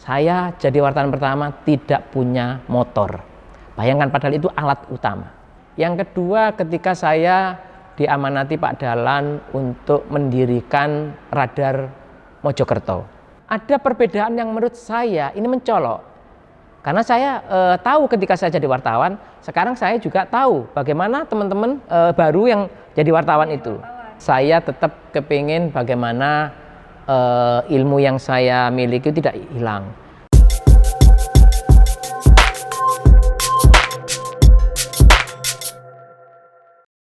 Saya jadi wartawan pertama tidak punya motor. Bayangkan, padahal itu alat utama. Yang kedua, ketika saya diamanati Pak Dahlan untuk mendirikan Radar Mojokerto. Ada perbedaan yang menurut saya ini mencolok. Karena saya tahu ketika saya jadi wartawan, sekarang saya juga tahu bagaimana teman-teman baru yang jadi wartawan itu. Saya tetap kepingin bagaimana ilmu yang saya miliki tidak hilang.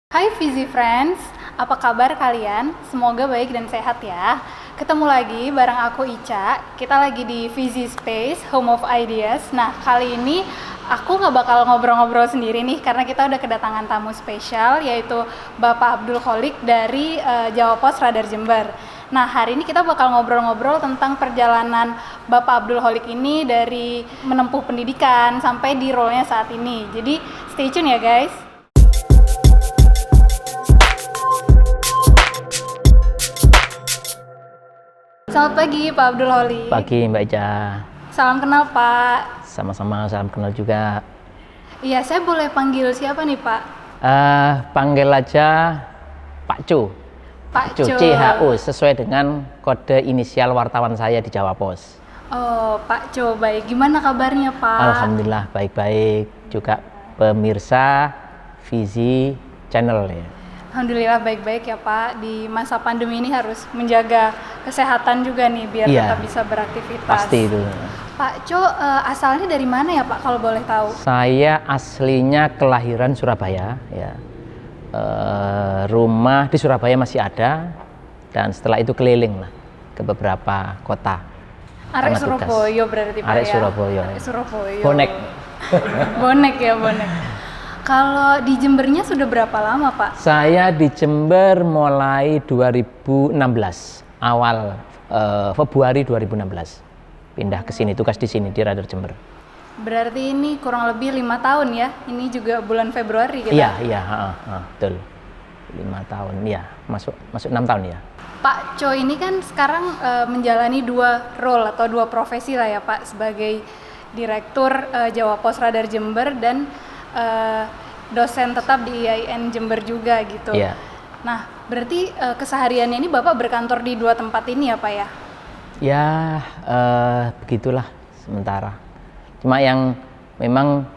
Hai Vizi Friends, apa kabar kalian? Semoga baik dan sehat ya. Ketemu lagi bareng aku Ica. Kita lagi di Vizi Space, Home of Ideas. Nah, kali ini aku nggak bakal ngobrol-ngobrol sendiri nih, karena kita udah kedatangan tamu spesial, yaitu Bapak Abdul Kholik dari Jawa Pos Radar Jember. Nah, hari ini kita bakal ngobrol-ngobrol tentang perjalanan Bapak Abdul Kholik ini dari menempuh pendidikan sampai di role-nya saat ini. Jadi stay tune ya guys. Selamat pagi Pak Abdul Kholik. Pagi Mbak Ica. Salam kenal Pak. Sama-sama, salam kenal juga. Iya, saya boleh panggil siapa nih Pak? Panggil aja Pak Co. Pak Co. CHO, sesuai dengan kode inisial wartawan saya di Jawa Pos. Oh, Pak Co, baik. Gimana kabarnya Pak? Alhamdulillah baik-baik. Juga pemirsa Vizi Channel ya. Alhamdulillah baik-baik ya Pak. Di masa pandemi ini harus menjaga kesehatan juga nih biar tetap bisa beraktivitas. Pasti itu. Pak Co, asalnya dari mana ya Pak kalau boleh tahu? Saya aslinya kelahiran Surabaya ya. Rumah di Surabaya masih ada, dan setelah itu keliling lah ke beberapa kota. Arek Surabaya berarti Pak. Arek ya? Surabaya. Arek Surabaya. Bonek. Bonek ya, bonek. Kalau di Jembernya sudah berapa lama Pak? Saya di Jember mulai 2016, awal Februari 2016. Pindah ke sini, tugas di sini di Radar Jember. Berarti ini kurang lebih 5 tahun ya? Ini juga bulan Februari gitu? Iya, betul. 5 tahun, ya, masuk 6 tahun ya. Pak Co ini kan sekarang menjalani 2 role atau 2 profesi lah ya Pak, sebagai Direktur Jawa Pos Radar Jember dan dosen tetap di IAIN Jember juga gitu. Iya. Nah, berarti kesehariannya ini Bapak berkantor di 2 tempat ini ya Pak ya? Ya, begitulah sementara. Cuma yang memang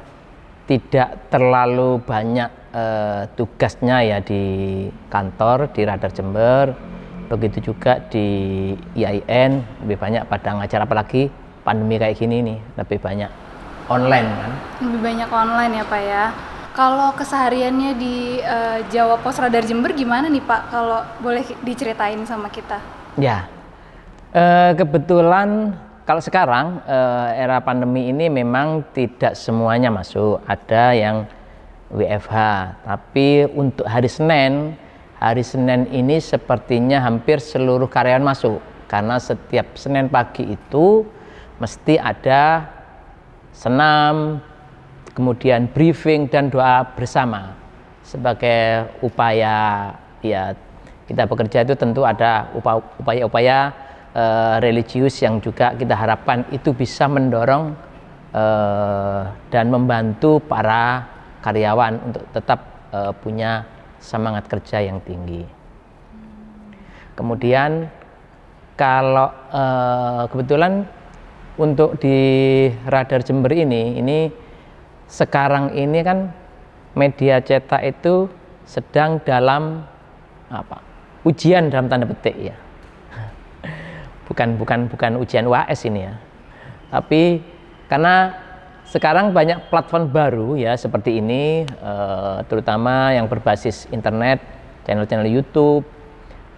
tidak terlalu banyak tugasnya ya di kantor, di Radar Jember. Begitu juga di IAIN, lebih banyak pada ngajar, apalagi pandemi kayak gini nih, lebih banyak online kan. Lebih banyak online ya Pak ya. Kalau kesehariannya di Jawa Pos Radar Jember gimana nih Pak? Kalau boleh diceritain sama kita. Ya, kebetulan kalau sekarang era pandemi ini memang tidak semuanya masuk. Ada yang WFH, tapi untuk hari Senin ini sepertinya hampir seluruh karyawan masuk. Karena setiap Senin pagi itu mesti ada senam, kemudian briefing dan doa bersama. Sebagai upaya ya kita bekerja itu tentu ada upaya-upaya religius yang juga kita harapkan itu bisa mendorong dan membantu para karyawan untuk tetap punya semangat kerja yang tinggi. Kemudian kalau kebetulan untuk di Radar Jember ini sekarang ini kan media cetak itu sedang dalam ujian dalam tanda petik ya. Bukan ujian UAS ini ya. Tapi karena sekarang banyak platform baru ya seperti ini, terutama yang berbasis internet, channel-channel YouTube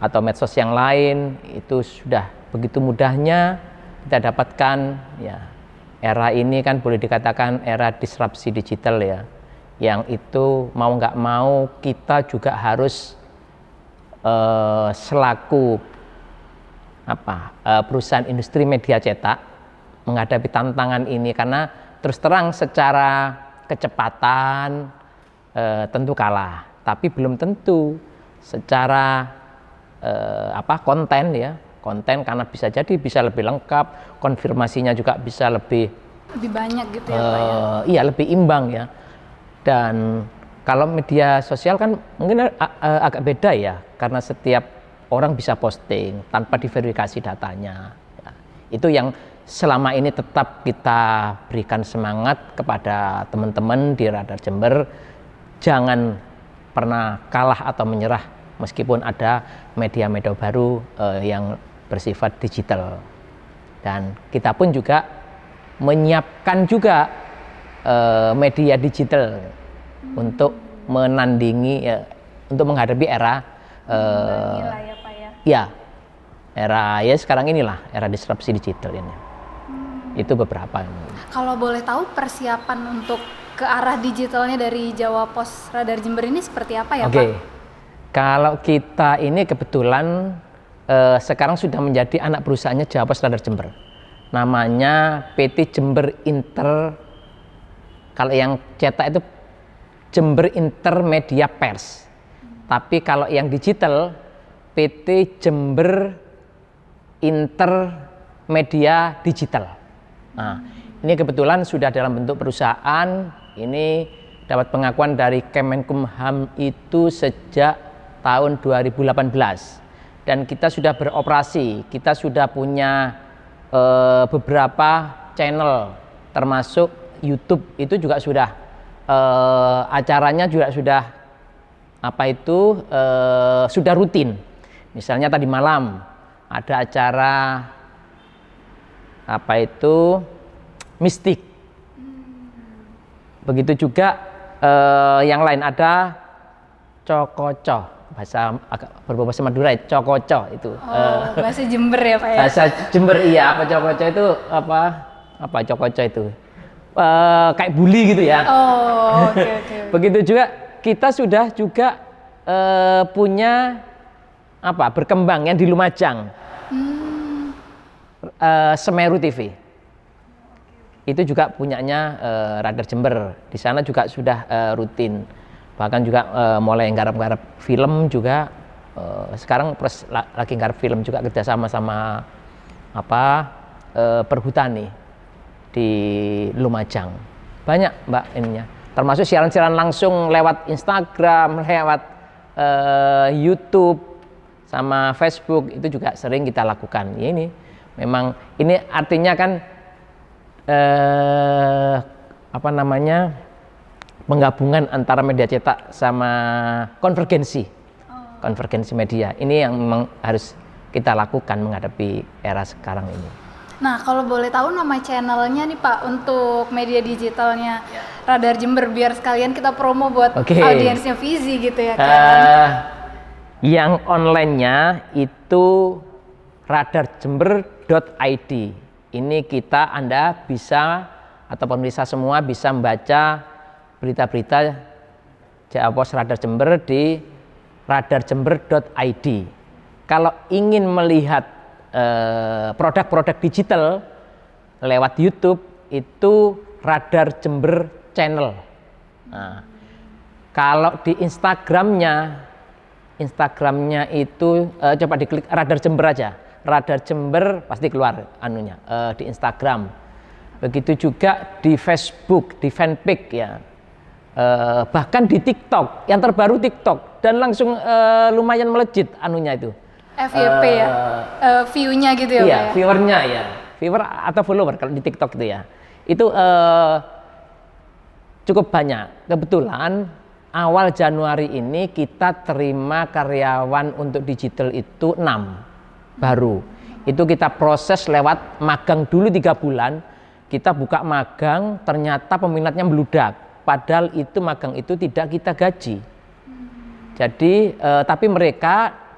atau medsos yang lain, itu sudah begitu mudahnya kita dapatkan ya. Era ini kan boleh dikatakan era disrupsi digital ya, yang itu mau nggak mau kita juga harus selaku perusahaan industri media cetak menghadapi tantangan ini, karena terus terang secara kecepatan tentu kalah, tapi belum tentu secara konten ya konten karena bisa jadi bisa lebih lengkap, konfirmasinya juga bisa lebih banyak gitu ya Pak ya. Iya, lebih imbang ya. Dan kalau media sosial kan mungkin agak beda ya, karena setiap orang bisa posting tanpa diverifikasi datanya. Ya, itu yang selama ini tetap kita berikan semangat kepada teman-teman di Radar Jember, jangan pernah kalah atau menyerah meskipun ada media-media baru yang bersifat digital. Dan kita pun juga menyiapkan juga media digital untuk menandingi untuk menghadapi era ya Pak ya. Ya, era ya sekarang inilah era disrupsi digital ini. Itu beberapa. Kalau boleh tahu persiapan untuk ke arah digitalnya dari Jawa Pos Radar Jember ini seperti apa ya Pak? Kalau kita ini kebetulan sekarang sudah menjadi anak perusahaannya Jawa Pos Radar Jember. Namanya PT Jember Inter. Kalau yang cetak itu Jember Intermedia Pers. Tapi kalau yang digital PT Jember Intermedia Digital. Nah, ini kebetulan sudah dalam bentuk perusahaan. Ini dapat pengakuan dari Kemenkumham itu sejak tahun 2018. Dan kita sudah beroperasi. Kita sudah punya beberapa channel, termasuk YouTube itu juga sudah acaranya juga sudah sudah rutin. Misalnya tadi malam ada acara mistik. Begitu juga yang lain ada cokoco, bahasa agak berbahasa Madura, cokoco itu. Bahasa Jember ya Pak ya. Bahasa Jember iya, apa cokoco itu apa cokoco itu? Kayak bully gitu ya. Oke. Begitu juga kita sudah juga punya berkembang yang di Lumajang. Semeru TV itu juga punyanya Radar Jember. Di sana juga sudah rutin, bahkan juga mulai garap-garap film juga. Sekarang lagi garap film juga kerjasama sama Perhutani di Lumajang. Banyak Mbak ininya, termasuk siaran-siaran langsung lewat Instagram, lewat YouTube sama Facebook itu juga sering kita lakukan. Ya, ini memang ini artinya kan penggabungan antara media cetak sama konvergensi media. Ini yang memang harus kita lakukan menghadapi era sekarang ini. Nah, kalau boleh tahu nama channelnya nih Pak untuk media digitalnya Radar Jember, biar sekalian kita promo buat audiensnya Fizi gitu ya kan. Yang online-nya itu radarjember.id. Ini Anda bisa atau pemirsa semua bisa membaca berita-berita Jawa Pos Radar Jember di radarjember.id. Kalau ingin melihat produk-produk digital lewat YouTube itu Radar Jember Channel. Nah, kalau di Instagramnya itu coba diklik Radar Jember aja. Radar Jember pasti keluar di Instagram. Begitu juga di Facebook, di fanpage ya. Bahkan di TikTok, yang terbaru TikTok dan langsung lumayan melejit itu. FYP ya, view-nya gitu ya, iya, Pak ya? Viewernya ya, viewer atau follower kalau di TikTok itu ya, itu cukup banyak. Kebetulan awal Januari ini kita terima karyawan untuk digital itu 6 baru. Itu kita proses lewat magang dulu 3 bulan, kita buka magang, ternyata peminatnya meludak. Padahal itu magang itu tidak kita gaji. Jadi tapi mereka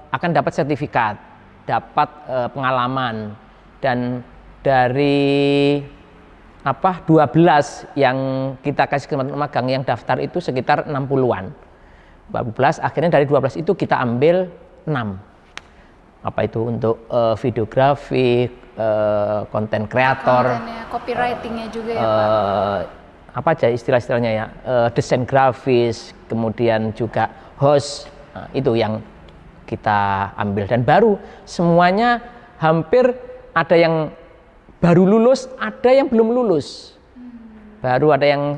akan dapat sertifikat, dapat pengalaman, dan dari 12 yang kita kasih kesempatan magang yang daftar itu sekitar 60-an. 12 akhirnya dari 12 itu kita ambil 6. Untuk videografi, konten kreator, copywritingnya juga ya Pak. Istilah-istilahnya desain grafis, kemudian juga host. Itu yang kita ambil, dan baru semuanya hampir ada yang baru lulus, ada yang belum lulus, baru ada yang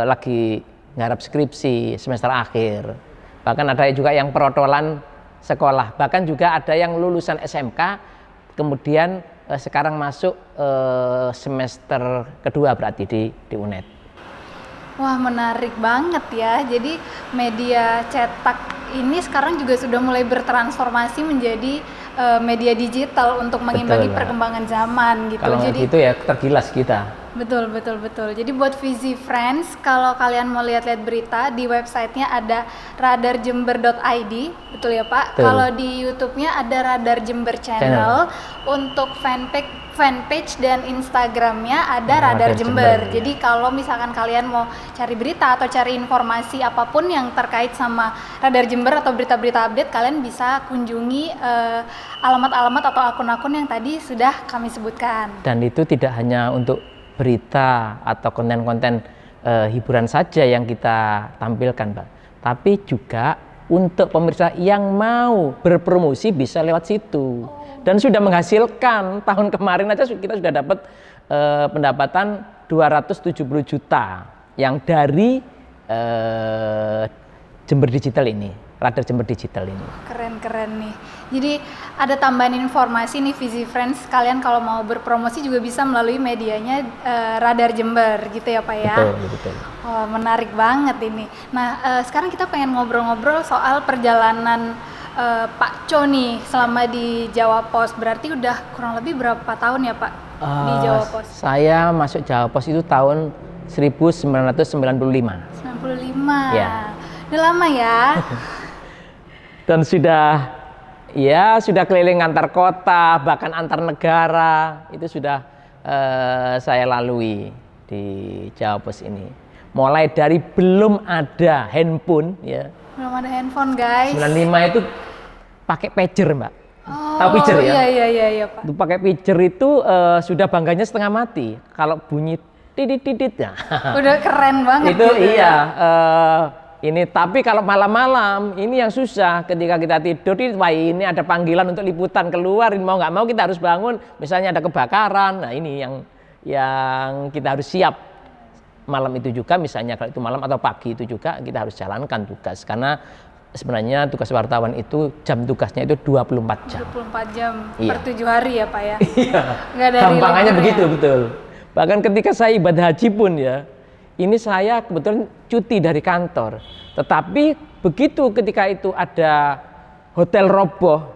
lagi nggarap skripsi semester akhir, bahkan ada juga yang perotolan sekolah, bahkan juga ada yang lulusan SMK kemudian sekarang masuk semester kedua berarti di UNED. Wah, menarik banget ya. Jadi media cetak ini sekarang juga sudah mulai bertransformasi menjadi media digital untuk mengimbangi perkembangan zaman gitu. Kalau jadi gitu ya tergilas kita. Betul. Jadi buat Vizi Friends, kalau kalian mau lihat-lihat berita di websitenya ada radarjember.id, betul ya Pak? Kalau di YouTube-nya ada Radar Jember Channel. Untuk fanpage dan Instagramnya ada Radar Jember. Jadi kalau misalkan kalian mau cari berita atau cari informasi apapun yang terkait sama Radar Jember atau berita-berita update, kalian bisa kunjungi alamat-alamat atau akun-akun yang tadi sudah kami sebutkan. Dan itu tidak hanya untuk berita atau konten-konten hiburan saja yang kita tampilkan, Pak, tapi juga untuk pemirsa yang mau berpromosi bisa lewat situ. Dan sudah menghasilkan, tahun kemarin aja kita sudah dapat pendapatan 270 juta yang dari Jember Digital ini, Radar Jember Digital ini. Keren nih. Jadi ada tambahan informasi nih Vizi Friends, kalian kalau mau berpromosi juga bisa melalui medianya Radar Jember gitu ya Pak ya. Betul. Oh, menarik banget ini. Nah sekarang kita pengen ngobrol-ngobrol soal perjalanan Pak Co nih selama di Jawa Pos. Berarti udah kurang lebih berapa tahun ya Pak di Jawa Pos? Saya masuk Jawa Pos itu tahun 1995. 95. Ya. Udah lama ya. Dan sudah keliling antar kota, bahkan antar negara, itu sudah saya lalui di Jawa Pos ini. Mulai dari belum ada handphone ya. Belum ada handphone, guys. 95 itu pakai pager, Mbak. Oh, tahu pager ya? Iya, Pak. Itu pakai pager itu sudah bangganya setengah mati. Kalau bunyi tidit ya. Udah keren banget itu gitu. Iya, ini tapi kalau malam-malam ini yang susah ketika kita tidur, wah ini ada panggilan untuk liputan keluar, mau nggak mau kita harus bangun, misalnya ada kebakaran. Nah ini yang kita harus siap malam itu juga, misalnya kalau itu malam atau pagi itu juga kita harus jalankan tugas, karena sebenarnya tugas wartawan itu jam tugasnya itu 24 jam. 24 jam per 7 hari ya Pak ya. Iya. Gampangannya begitu, betul. Bahkan ketika saya ibadah haji pun ya, ini saya kebetulan cuti dari kantor, tetapi begitu ketika itu ada hotel roboh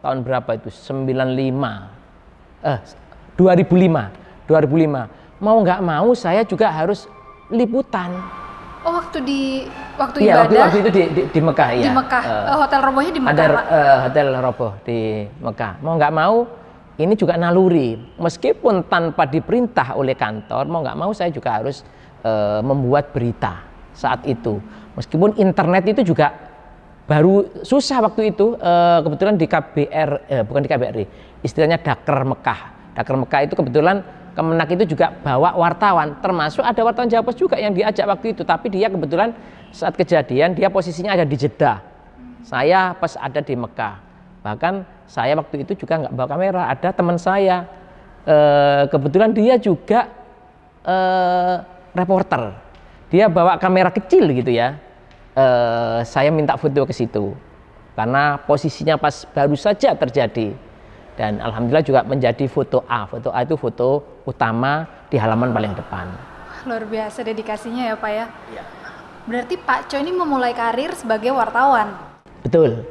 tahun berapa itu 2005 mau nggak mau saya juga harus liputan. Oh waktu ibadah? Waktu itu di Mekah ya. Di Mekah, hotel robohnya di Mekah. Ada hotel roboh di Mekah. Mau nggak mau ini juga naluri, meskipun tanpa diperintah oleh kantor, mau nggak mau saya juga harus membuat berita saat itu. Meskipun internet itu juga baru susah waktu itu, kebetulan di bukan di KBRI, istilahnya Daker Mekah. Daker Mekah itu kebetulan Kemenak itu juga bawa wartawan, termasuk ada wartawan Jawa Pos juga yang diajak waktu itu, tapi dia kebetulan saat kejadian dia posisinya ada di Jeddah. Saya pas ada di Mekah. Bahkan saya waktu itu juga nggak bawa kamera, ada teman saya, kebetulan dia juga reporter, dia bawa kamera kecil gitu ya. Saya minta foto ke situ karena posisinya pas baru saja terjadi, dan alhamdulillah juga menjadi foto A. Foto A itu foto utama di halaman paling depan. Luar biasa dedikasinya ya Pak ya. Berarti Pak Co ini memulai karir sebagai wartawan. Betul.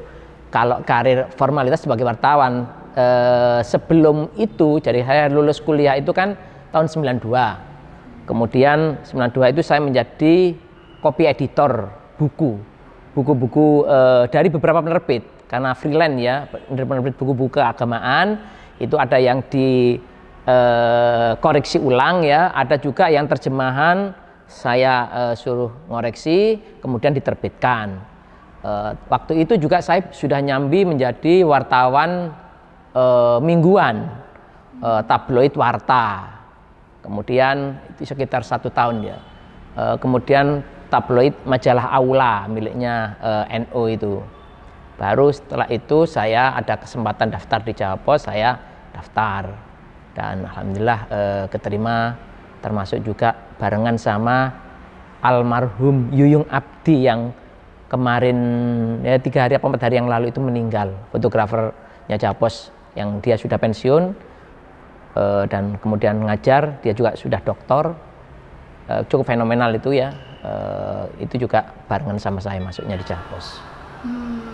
Kalau karir formalitas sebagai wartawan, sebelum itu, jadi saya lulus kuliah itu kan tahun 92. Kemudian 92 itu saya menjadi copy editor buku-buku dari beberapa penerbit, karena freelance ya, penerbit buku-buku keagamaan itu ada yang dikoreksi ulang ya, ada juga yang terjemahan saya suruh ngoreksi kemudian diterbitkan. Waktu itu juga saya sudah nyambi menjadi wartawan mingguan, tabloid Warta. Kemudian itu sekitar 1 tahun ya. Kemudian tabloid majalah Aula miliknya NO itu. Baru setelah itu saya ada kesempatan daftar di Jawa Pos, saya daftar dan alhamdulillah keterima, termasuk juga barengan sama almarhum Yuyung Abdi yang kemarin ya 3 hari atau 4 hari yang lalu itu meninggal, fotografernya Jawa Pos yang dia sudah pensiun dan kemudian ngajar, dia juga sudah doktor, cukup fenomenal itu ya. Itu juga barengan sama saya masuknya di Jawa Pos.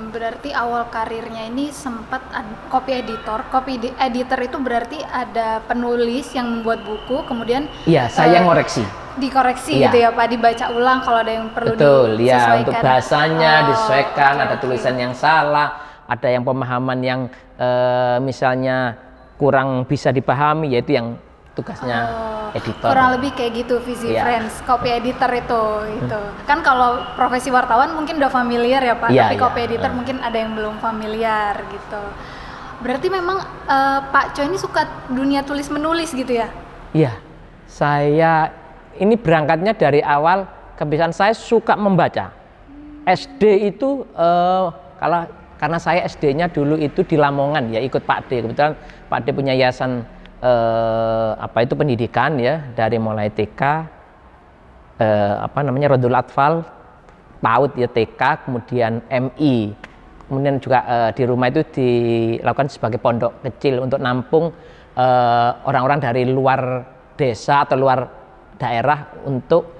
Berarti awal karirnya ini sempat copy editor. Copy editor itu berarti ada penulis yang membuat buku, kemudian iya, saya ngoreksi. Dikoreksi iya. gitu ya Pak, dibaca ulang kalau ada yang perlu betul, disesuaikan. Ya, untuk bahasanya disesuaikan, okay, ada tulisan yang salah, ada yang pemahaman yang misalnya kurang bisa dipahami, yaitu yang tugasnya editor. Kurang lebih kayak gitu Visi Friends, copy editor itu. Kan kalau profesi wartawan mungkin udah familiar ya Pak, tapi copy editor mungkin ada yang belum familiar gitu. Berarti memang Pak Cho ini suka dunia tulis menulis gitu ya? Iya, saya ini berangkatnya dari awal kebiasaan saya suka membaca. SD itu karena saya SD-nya dulu itu di Lamongan ya, ikut Pak D. Kebetulan Pak D punya yayasan pendidikan ya, dari mulai TK Rodul Atfal, PAUD ya TK, kemudian MI, kemudian juga di rumah itu dilakukan sebagai pondok kecil untuk nampung orang-orang dari luar desa atau luar daerah untuk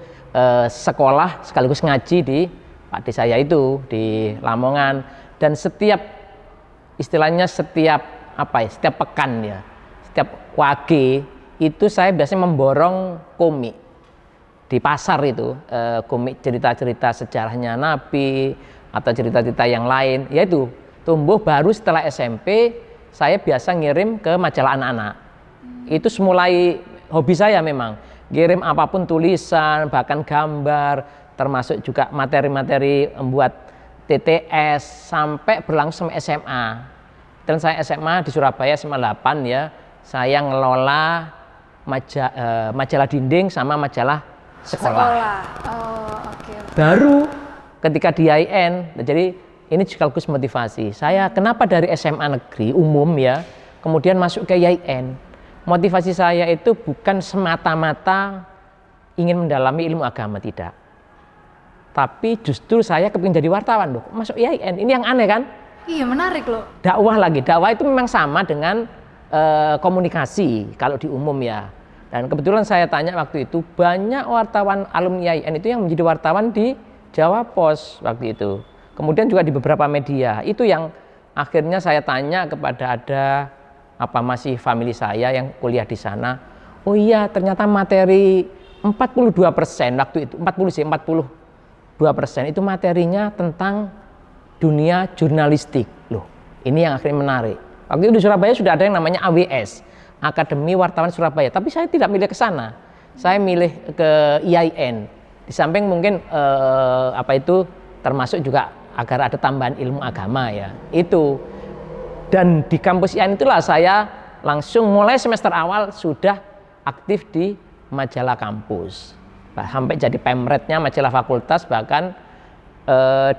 sekolah sekaligus ngaji di Pak D saya itu di Lamongan. Dan setiap pekan ya, setiap wage itu saya biasanya memborong komik di pasar itu, komik cerita-cerita sejarahnya Nabi atau cerita-cerita yang lain. Yaitu tumbuh baru setelah SMP saya biasa ngirim ke majalah anak-anak. Itu semulai hobi saya memang, ngirim apapun tulisan, bahkan gambar, termasuk juga materi-materi membuat TTS sampai berlangsung SMA. Dan saya SMA di Surabaya SMA 8 ya. Saya ngelola majalah dinding sama majalah sekolah. Okay. Baru ketika di IN, jadi ini sekaligus motivasi. Saya kenapa dari SMA negeri umum ya, kemudian masuk ke IN. Motivasi saya itu bukan semata-mata ingin mendalami ilmu agama, tidak. Tapi justru saya kepingin jadi wartawan loh, masuk IAIN. Ini yang aneh kan? Iya, menarik loh. Dakwah itu memang sama dengan komunikasi kalau di umum ya. Dan kebetulan saya tanya waktu itu, banyak wartawan alumni IAIN itu yang menjadi wartawan di Jawa Pos waktu itu. Kemudian juga di beberapa media. Itu yang akhirnya saya tanya kepada masih family saya yang kuliah di sana. Oh iya, ternyata materi 42% waktu itu, 42% itu materinya tentang dunia jurnalistik. Loh, ini yang akhirnya menarik. Waktu itu di Surabaya sudah ada yang namanya AWS, Akademi Wartawan Surabaya, tapi saya tidak milih ke sana. Saya milih ke IAIN. Di samping mungkin termasuk juga agar ada tambahan ilmu agama ya. Itu. Dan di kampus IAIN itulah saya langsung mulai semester awal sudah aktif di majalah kampus. Sampai jadi pemretnya majalah fakultas, bahkan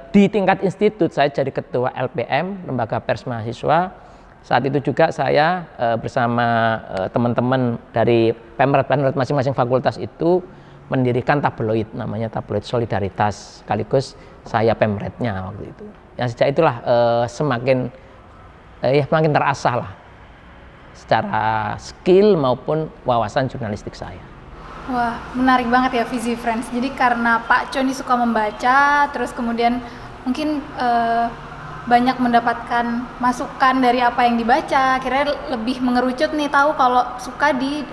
di tingkat institut saya jadi ketua LPM, Lembaga Pers Mahasiswa. Saat itu juga saya bersama teman-teman dari pemret masing-masing fakultas itu mendirikan tabloid, namanya Tabloid Solidaritas, sekaligus saya pemretnya waktu itu. Yang sejak itulah semakin terasah lah secara skill maupun wawasan jurnalistik saya. Wah, menarik banget ya Visi Friends. Jadi karena Pak Cho ini suka membaca, terus kemudian mungkin banyak mendapatkan masukan dari apa yang dibaca, akhirnya lebih mengerucut nih, tahu kalau suka di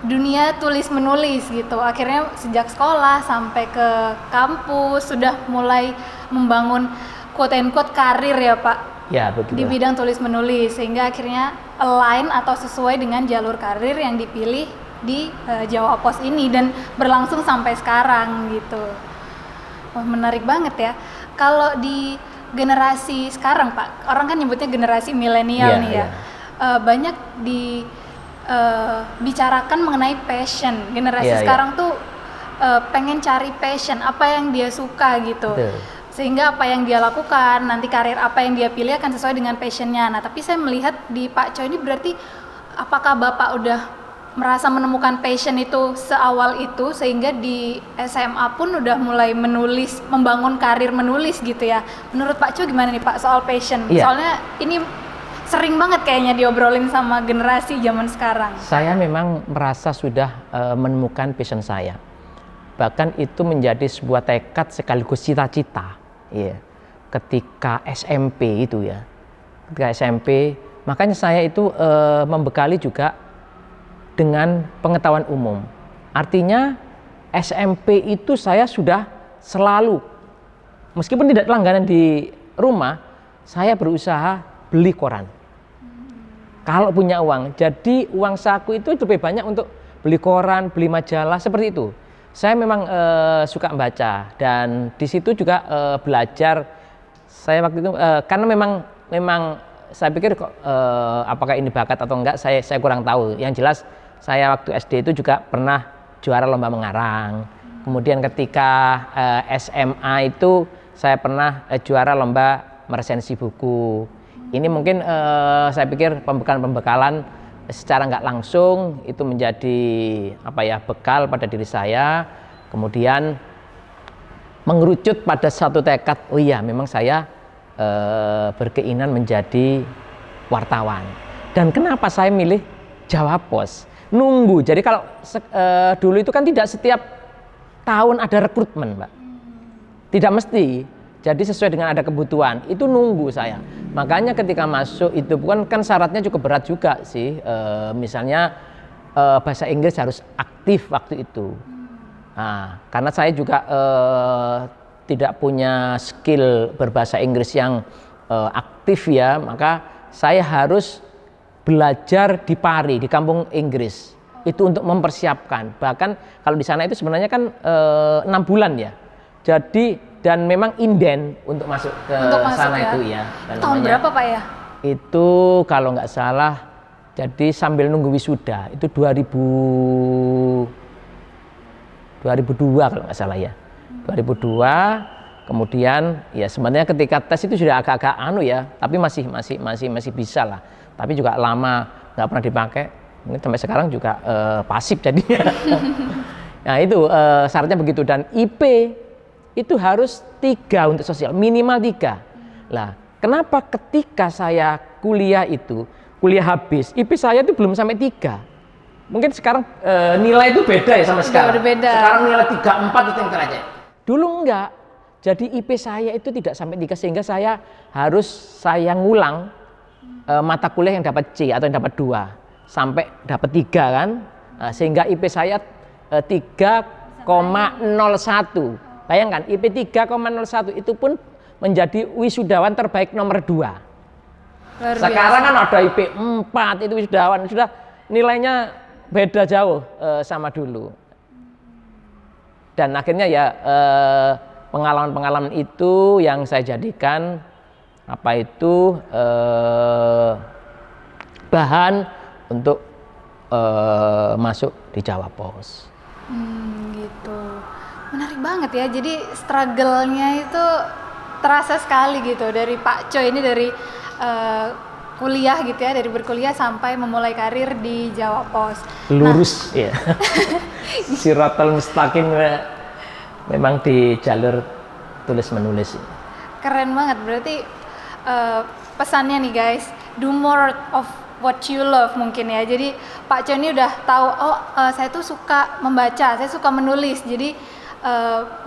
dunia tulis menulis gitu. Akhirnya sejak sekolah sampai ke kampus sudah mulai membangun quote and quote karir ya Pak. Ya, betul. Di bidang tulis menulis, sehingga akhirnya align atau sesuai dengan jalur karir yang dipilih di Jawa Pos ini dan berlangsung sampai sekarang gitu. Wah, menarik banget ya. Kalau di generasi sekarang Pak, orang kan nyebutnya generasi milenial nih ya. Banyak bicarakan mengenai passion. Generasi sekarang tuh pengen cari passion, apa yang dia suka gitu. sehingga apa yang dia lakukan, nanti karir apa yang dia pilih akan sesuai dengan passionnya. Nah, tapi saya melihat di Pak Choi ini berarti apakah Bapak udah merasa menemukan passion itu seawal itu sehingga di SMA pun udah mulai menulis, membangun karir menulis gitu ya. Menurut Pak Choi gimana nih Pak soal passion? Soalnya ini sering banget kayaknya diobrolin sama generasi zaman sekarang. Saya memang merasa sudah menemukan passion saya. Bahkan itu menjadi sebuah tekad sekaligus cita-cita. Iya. Ketika SMP itu ya. Ketika SMP, makanya saya itu membekali juga dengan pengetahuan umum. Artinya SMP itu saya sudah selalu, meskipun tidak langganan di rumah, saya berusaha beli koran. Kalau punya uang, jadi uang saku itu lebih banyak untuk beli koran, beli majalah seperti itu. Saya memang suka membaca dan di situ juga belajar. Saya waktu itu karena memang saya pikir apakah ini bakat atau enggak, saya kurang tahu. Yang jelas saya waktu SD itu juga pernah juara lomba mengarang. Kemudian ketika SMA itu saya pernah juara lomba meresensi buku. Ini mungkin saya pikir pembekalan secara nggak langsung itu menjadi bekal pada diri saya. Kemudian mengerucut pada satu tekad, oh iya memang saya berkeinginan menjadi wartawan. Dan kenapa saya milih Jawa Pos? Nunggu. Jadi kalau dulu itu kan tidak setiap tahun ada rekrutmen, Mbak. Tidak mesti. Jadi sesuai dengan ada kebutuhan, itu nunggu saya. Makanya ketika masuk itu kan syaratnya cukup berat juga sih. Misalnya bahasa Inggris harus aktif waktu itu. Nah, karena saya juga tidak punya skill berbahasa Inggris yang aktif ya, maka saya harus belajar di Pari, di kampung Inggris. Itu untuk mempersiapkan. Bahkan kalau di sana itu sebenarnya kan 6 bulan ya. Jadi dan memang inden untuk masuk ke sana ya. Itu ya. Tahun berapa Pak ya? Itu kalau nggak salah, jadi sambil nunggu wisuda itu 2002 kalau nggak salah ya. 2002. Kemudian ya sebenarnya ketika tes itu sudah agak-agak ya, tapi masih bisa lah. Tapi juga lama nggak pernah dipakai. Mungkin sampai sekarang juga pasif jadinya. Nah itu syaratnya begitu, dan IP itu harus 3 untuk sosial, minimal 3. Lah, kenapa ketika saya kuliah habis, IP saya itu belum sampai 3. Mungkin sekarang nilai itu beda ya sama sekarang. Beda. Sekarang nilai 3, 4 itu yang terakhir. Dulu enggak. Jadi IP saya itu tidak sampai 3 sehingga saya ngulang mata kuliah yang dapat C atau yang dapat 2 sampai dapat 3 kan. Nah, sehingga IP saya 3,01. Bayangkan IP 3,01 itu pun menjadi wisudawan terbaik nomor 2. Sekarang kan ada IP 4 itu wisudawan, sudah nilainya beda jauh sama dulu. Dan akhirnya ya pengalaman-pengalaman itu yang saya jadikan bahan untuk masuk di Jawa Pos. Gitu. Menarik banget ya, jadi struggle-nya itu terasa sekali gitu dari Pak Choi ini dari kuliah gitu ya, dari berkuliah sampai memulai karir di Jawa Pos. Lurus ya. Siratal mustaqim memang di jalur tulis menulis. Keren banget, berarti pesannya nih guys, do more of what you love mungkin ya. Jadi Pak Choi ini udah tahu, saya tuh suka membaca, saya suka menulis. Jadi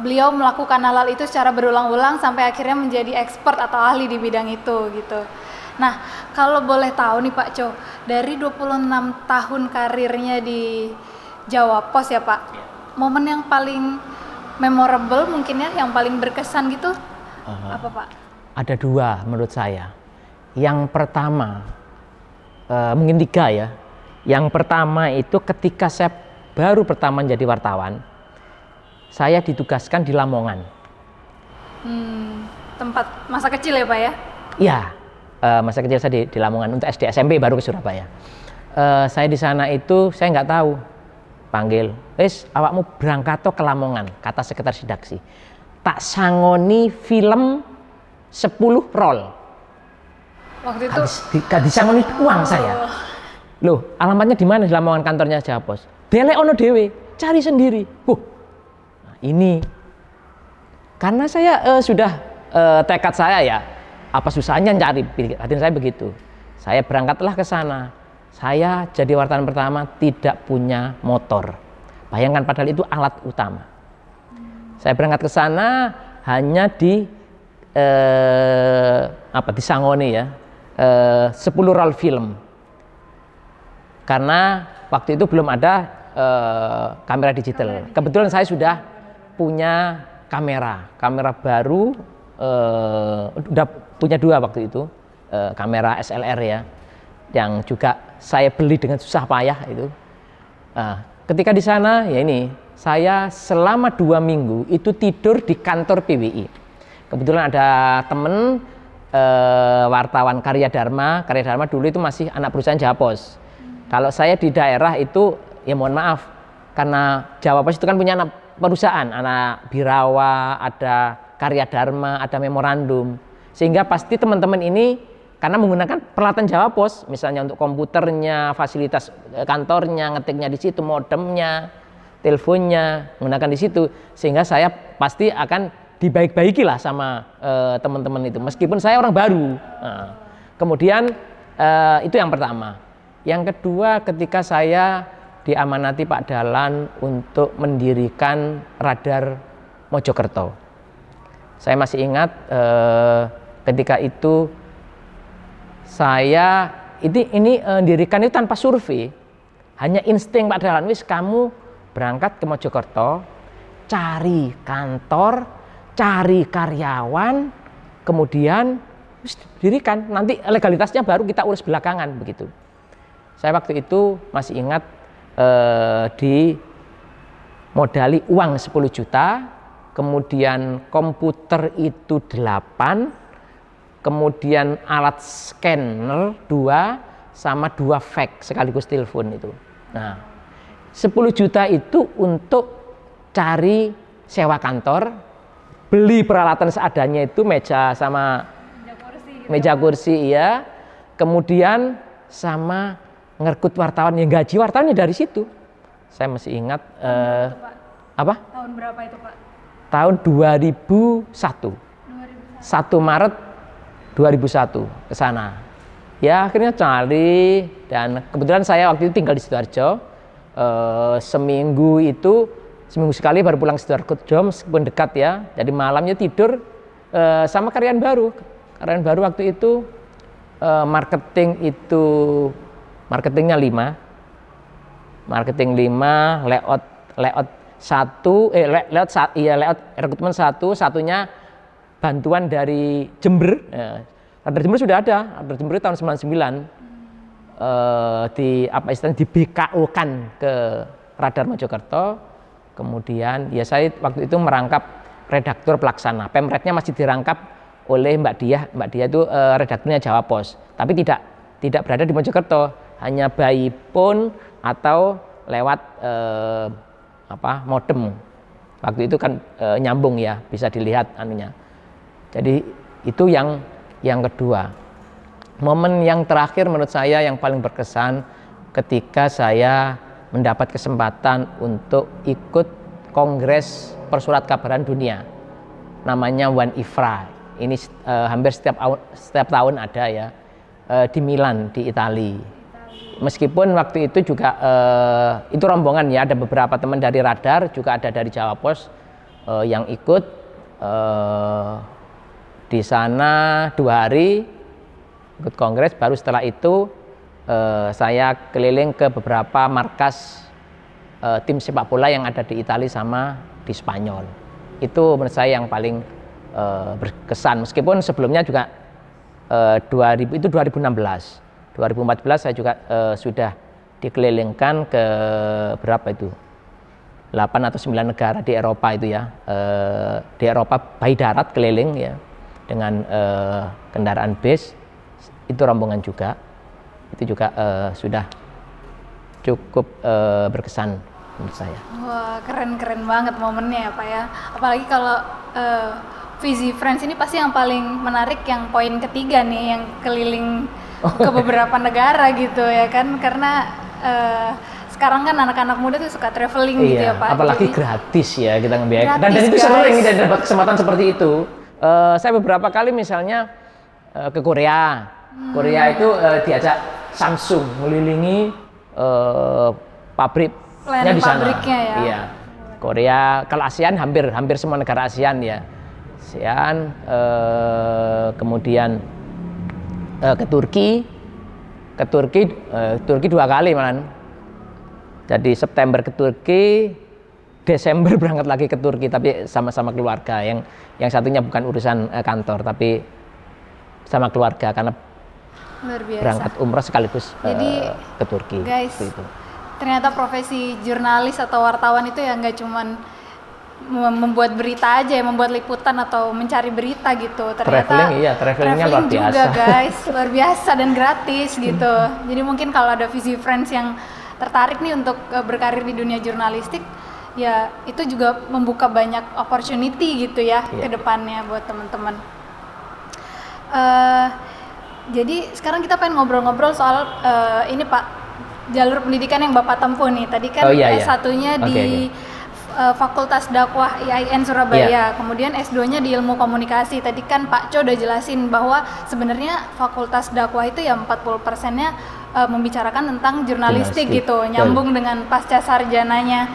beliau melakukan hal itu secara berulang-ulang sampai akhirnya menjadi expert atau ahli di bidang itu gitu. Nah, kalau boleh tahu nih Pak Choi, dari 26 tahun karirnya di Jawa Pos ya Pak, momen yang paling memorable mungkin ya, yang paling berkesan gitu, apa Pak? Ada 2 menurut saya. Yang pertama, mungkin 3 ya. Yang pertama itu ketika saya baru pertama jadi wartawan, saya ditugaskan di Lamongan. Tempat masa kecil ya Pak ya? Iya, masa kecil saya di Lamongan untuk SD SMP baru ke Surabaya. Saya di sana itu saya nggak tahu, panggil, awakmu berangkat ke Lamongan, kata sekretaris redaksi. tak sangoni film 10 roll. Waktu itu Gak disangoni uang saya. Loh, alamatnya di mana? Di lamongan kantornya Jawa Pos. Delek ono dhewe, cari sendiri. Nah, ini karena saya sudah tekad saya ya, apa susahnya cari, hati saya begitu. Saya berangkatlah ke sana. Saya jadi wartawan pertama tidak punya motor. Bayangkan padahal itu alat utama. Saya berangkat ke sana hanya disangoni ya, 10 roll film. Karena waktu itu belum ada kamera digital. Kebetulan saya sudah punya kamera baru, udah punya 2 waktu itu, kamera SLR ya, yang juga saya beli dengan susah payah itu. Ketika di sana ya ini, saya selama 2 minggu itu tidur di kantor PWI. Kebetulan ada temen wartawan Karya Dharma dulu itu masih anak perusahaan Jawa Pos. Kalau saya di daerah itu ya mohon maaf, karena Jawa Pos itu kan punya anak perusahaan, anak Birawa, ada Karya Dharma, ada Memorandum, sehingga pasti teman-teman ini karena menggunakan peralatan Jawa Pos, misalnya untuk komputernya, fasilitas kantornya, ngetiknya di situ, modemnya, teleponnya, menggunakan di situ, sehingga saya pasti akan dibaik-baiki lah sama teman-teman itu, meskipun saya orang baru. Nah, kemudian itu yang pertama. Yang kedua, ketika saya diamanati Pak Dahlan untuk mendirikan Radar Mojokerto. Saya masih ingat ketika itu saya ini dirikan itu tanpa survei, hanya insting Pak Dahlan, wis kamu berangkat ke Mojokerto, cari kantor, cari karyawan, kemudian wis dirikan, nanti legalitasnya baru kita urus belakangan begitu. Saya waktu itu masih ingat di modali uang 10 juta, kemudian komputer itu 8, kemudian alat scanner 2 sama 2 fax sekaligus telepon itu. Nah, 10 juta itu untuk cari sewa kantor, beli peralatan seadanya itu meja sama meja kursi ya, kemudian sama ngerekrut wartawan, yang gaji wartawannya dari situ. Saya masih ingat apa? Tahun berapa itu Pak? Tahun 2001. 1 Maret 2001 ke sana. Ya akhirnya cari, dan kebetulan saya waktu itu tinggal di Sidoarjo. Seminggu sekali baru pulang ke Sidoarjo, meskipun dekat ya. Jadi malamnya tidur sama karyawan baru. Karyawan baru waktu itu marketingnya 5. Marketing 5, layout rekrutmen 1, satunya bantuan dari Jember. Radar Jember sudah ada, Radar Jember tahun 99 di BKO-kan ke Radar Mojokerto. Kemudian ya saya waktu itu merangkap redaktur pelaksana. Pemretnya masih dirangkap oleh Mbak Diah. Mbak Diah itu redakturnya Jawa Pos, tapi tidak berada di Mojokerto, hanya by phone atau lewat modem. Waktu itu kan nyambung ya, bisa dilihat anunya. Jadi itu yang kedua. Momen yang terakhir menurut saya yang paling berkesan ketika saya mendapat kesempatan untuk ikut Kongres Persurat Kabaran Dunia, namanya One IFRA. Ini hampir setiap tahun ada ya, di Milan di Italia. Meskipun waktu itu juga itu rombongan ya, ada beberapa teman dari Radar, juga ada dari Jawa Pos yang ikut di sana 2 hari ikut kongres. Baru setelah itu saya keliling ke beberapa markas tim sepak bola yang ada di Italia sama di Spanyol. Itu menurut saya yang paling berkesan, meskipun sebelumnya juga 2016 saya juga sudah dikelilingkan ke berapa itu, 8 atau 9 negara di Eropa itu ya, di Eropa by darat keliling ya, dengan kendaraan bus, itu rombongan juga, itu juga sudah cukup berkesan. menurut saya. Wah, keren-keren banget momennya ya Pak ya. Apalagi kalau Visi Friends ini pasti yang paling menarik yang poin ketiga nih, yang keliling ke beberapa negara gitu ya kan, karena sekarang kan anak-anak muda tuh suka traveling gitu ya Pak. Apalagi Jadi, gratis ya kita ngebiayain. Dan gratis, itu guys. sering dan dapat kesempatan seperti itu. Saya beberapa kali misalnya ke Korea. Korea itu diajak Samsung mengelilingi pabriknya di sana. Pabriknya ya. Iya. Korea, kalau ASEAN hampir semua negara ASEAN ya. ASEAN, kemudian ke Turki 2 kali malah. Jadi September ke Turki, Desember berangkat lagi ke Turki, tapi sama-sama keluarga. Yang satunya bukan urusan kantor, tapi sama keluarga karena Luar biasa. berangkat umroh sekaligus Jadi, ke Turki. Guys, gitu. ternyata profesi jurnalis atau wartawan itu ya nggak cuman membuat berita aja ya, membuat liputan atau mencari berita gitu. Ternyata travelingnya luar biasa juga guys, luar biasa dan gratis gitu. Jadi mungkin kalau ada Visi Friends yang tertarik nih untuk berkarir di dunia jurnalistik, ya itu juga membuka banyak opportunity gitu ya ke depannya buat teman-teman. Jadi sekarang kita pengen ngobrol-ngobrol soal ini Pak, jalur pendidikan yang Bapak tempuh nih. Tadi kan S1-nya di Fakultas Dakwah IAIN Surabaya, kemudian S2-nya di Ilmu Komunikasi. Tadi kan Pak Co udah jelasin bahwa sebenarnya Fakultas Dakwah itu ya 40%-nya membicarakan tentang jurnalistik gitu, nyambung dengan pasca sarjananya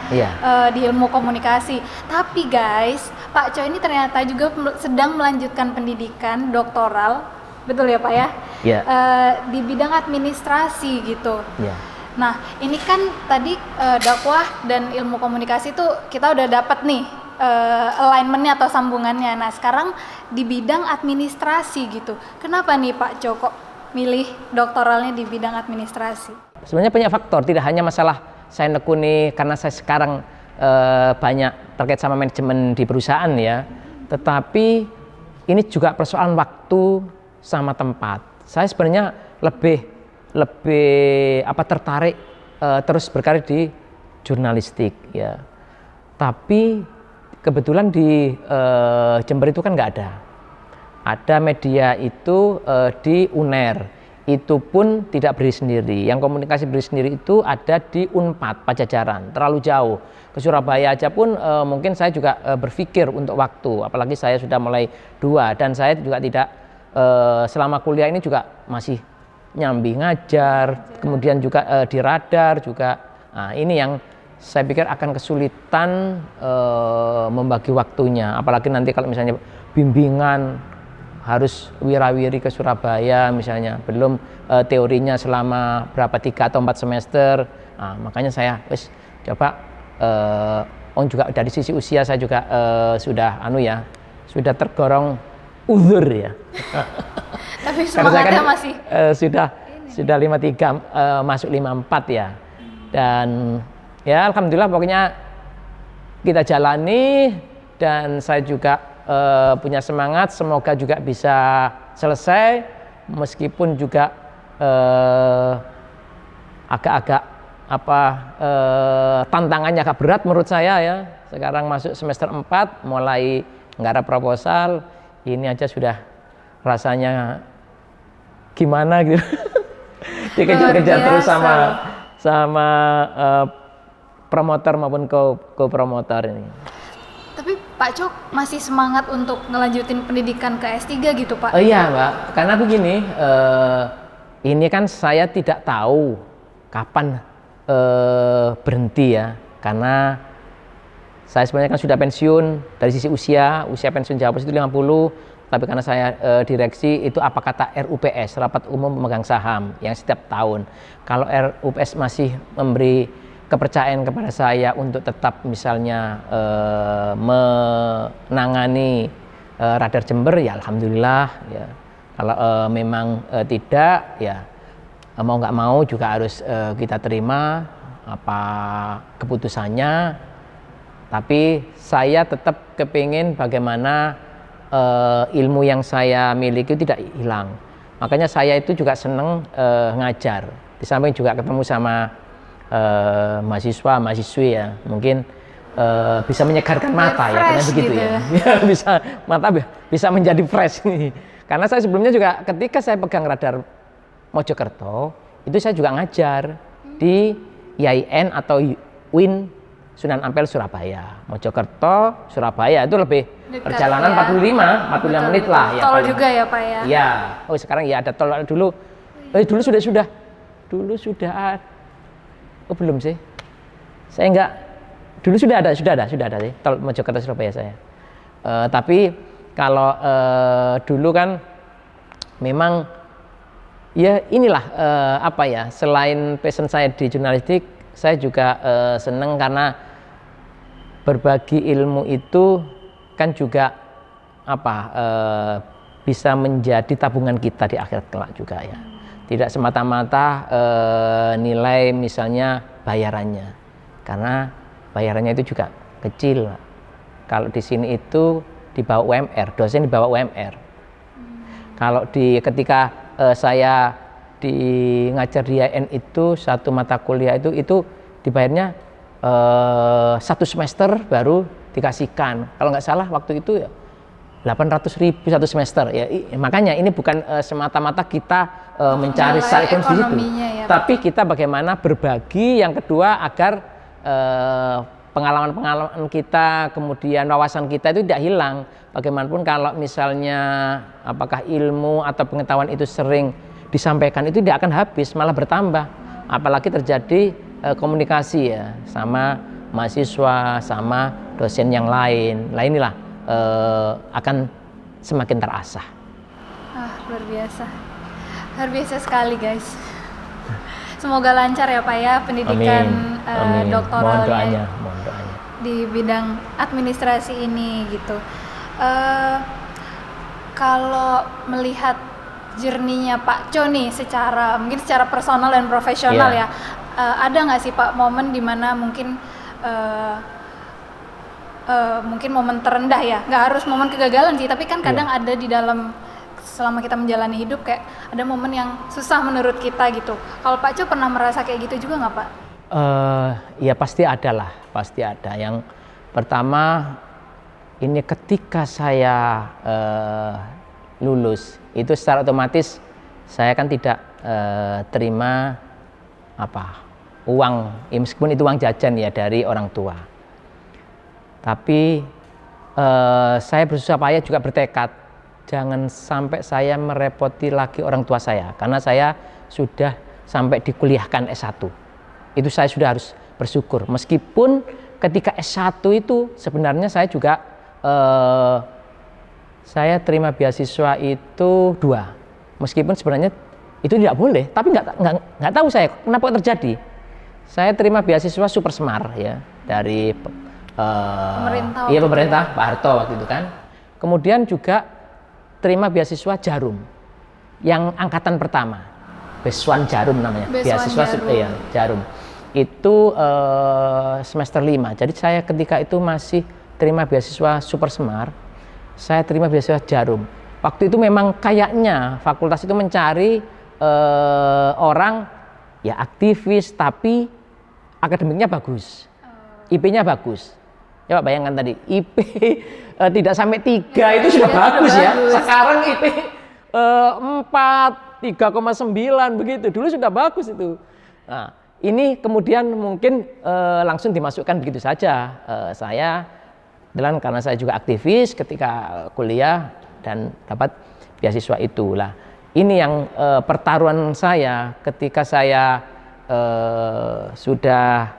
di Ilmu Komunikasi. Tapi guys, Pak Co ini ternyata juga sedang melanjutkan pendidikan doktoral, betul ya Pak ya? Di bidang administrasi gitu. Nah, ini kan tadi dakwah dan ilmu komunikasi itu kita udah dapat nih alignment-nya atau sambungannya. Nah, sekarang di bidang administrasi gitu. Kenapa nih Pak Co kok milih doktoralnya di bidang administrasi? Sebenarnya banyak faktor, tidak hanya masalah saya nekuni karena saya sekarang banyak terkait sama manajemen di perusahaan ya. Tetapi ini juga persoalan waktu sama tempat. Saya sebenarnya lebih tertarik terus berkarir di jurnalistik ya. Tapi kebetulan di Jember itu kan nggak ada. Ada media itu di UNER. Itu pun tidak berdiri sendiri. Yang komunikasi berdiri sendiri itu ada di Unpad Pajajaran, terlalu jauh. Ke Surabaya aja pun mungkin saya juga berpikir untuk waktu. Apalagi saya sudah mulai 2 dan saya juga tidak selama kuliah ini juga masih nyambi ngajar, kemudian juga di radar juga. Nah, ini yang saya pikir akan kesulitan membagi waktunya. Apalagi nanti kalau misalnya bimbingan harus wirawiri ke Surabaya misalnya, belum teorinya selama berapa 3 atau 4 semester. Nah, makanya saya coba juga dari sisi usia saya juga sudah tergolong uzur ya. Tapi semangatnya masih sudah 53 masuk 54 ya. Dan ya alhamdulillah pokoknya kita jalani dan saya juga punya semangat, semoga juga bisa selesai meskipun juga agak-agak tantangannya agak berat menurut saya ya. Sekarang masuk semester 4 mulai nggarap proposal, ini aja sudah rasanya gimana gitu. Dikejar-kejar terus sama promotor maupun co-promotor ini. Tapi Pak Cok masih semangat untuk ngelanjutin pendidikan ke S3 gitu Pak? Iya Mbak, karena begini, ini kan saya tidak tahu kapan berhenti ya, karena saya sebenarnya kan sudah pensiun. Dari sisi usia pensiun Jawa Pos itu 50, tapi karena saya direksi itu apa kata RUPS, Rapat Umum Pemegang Saham, yang setiap tahun. Kalau RUPS masih memberi kepercayaan kepada saya untuk tetap misalnya menangani Radar Jember, ya alhamdulillah ya. Kalau memang tidak, ya mau nggak mau juga harus kita terima apa keputusannya. Tapi saya tetap kepingin bagaimana ilmu yang saya miliki tidak hilang. Makanya saya itu juga seneng ngajar. Di samping juga ketemu sama mahasiswa mahasiswi ya mungkin bisa menyegarkan mata ya karena begitu gitu. ya bisa mata bisa menjadi fresh karena saya sebelumnya juga ketika saya pegang radar Mojokerto itu saya juga ngajar di IAIN atau UIN Sunan Ampel Surabaya. Mojokerto Surabaya itu lebih dekat perjalanan ya. 45 menit lah ya. Tol juga ya Pak ya. Iya. Oh sekarang ya ada tol dulu. Dulu sudah. Dulu sudah. Oh belum sih. Saya enggak. Dulu sudah ada sih tol Mojokerto Surabaya saya. Tapi kalau dulu kan memang ya inilah apa ya, selain passion saya di jurnalistik, saya juga seneng karena berbagi ilmu itu kan juga apa bisa menjadi tabungan kita di akhirat kelak juga ya. Tidak semata-mata nilai misalnya bayarannya, karena bayarannya itu juga kecil. Kalau di sini itu di bawah UMR, dosen di bawah UMR. Kalau ketika saya ngajar di IAIN itu satu mata kuliah itu dibayarnya 1 semester baru dikasihkan. Kalau nggak salah waktu itu ya 800.000 1 semester ya. Makanya ini bukan semata-mata kita mencari secara ekonomi ya, tapi kita bagaimana berbagi. Yang kedua agar pengalaman-pengalaman kita, kemudian wawasan kita itu tidak hilang. Bagaimanapun kalau misalnya apakah ilmu atau pengetahuan itu sering disampaikan itu tidak akan habis, malah bertambah. Apalagi terjadi komunikasi ya sama mahasiswa, sama dosen yang lain. Lah inilah akan semakin terasah. Luar biasa sekali guys. Semoga lancar ya Pak ya pendidikan doktoralnya mohon doanya di bidang administrasi ini gitu. Kalau melihat journey-nya Pak Co nih mungkin secara personal dan profesional ya, ada nggak sih Pak momen dimana mungkin momen terendah ya, nggak harus momen kegagalan sih, tapi kan kadang ada di dalam selama kita menjalani hidup kayak ada momen yang susah menurut kita gitu. Kalau Pak Co pernah merasa kayak gitu juga nggak Pak? Ya pasti ada. Yang pertama ini ketika saya lulus itu secara otomatis saya kan tidak terima uang, ya meskipun itu uang jajan ya dari orang tua. Tapi saya berusaha payah juga bertekad jangan sampai saya merepoti lagi orang tua saya, karena saya sudah sampai dikuliahkan S1. Itu saya sudah harus bersyukur. Meskipun ketika S1 itu sebenarnya saya juga saya terima beasiswa itu 2. Meskipun sebenarnya itu tidak boleh, tapi nggak tahu saya kenapa terjadi. Saya terima beasiswa Super Semar ya dari pemerintah Pak Harto waktu itu kan. Kemudian juga terima beasiswa Jarum yang angkatan pertama, Beswan Jarum namanya, beasiswa Jarum itu semester 5. Jadi saya ketika itu masih terima beasiswa Super Semar, saya terima beasiswa Jarum. Waktu itu memang kayaknya fakultas itu mencari orang ya aktivis tapi akademiknya bagus, IP-nya bagus. Coba bayangkan tadi IP tidak sampai 3 itu sudah bagus ya. Sekarang IP 4, 3,9 begitu. Dulu sudah bagus itu. Nah, ini kemudian mungkin langsung dimasukkan begitu saja. Saya karena saya juga aktivis ketika kuliah dan dapat beasiswa itu lah. Ini yang pertaruhan saya ketika saya sudah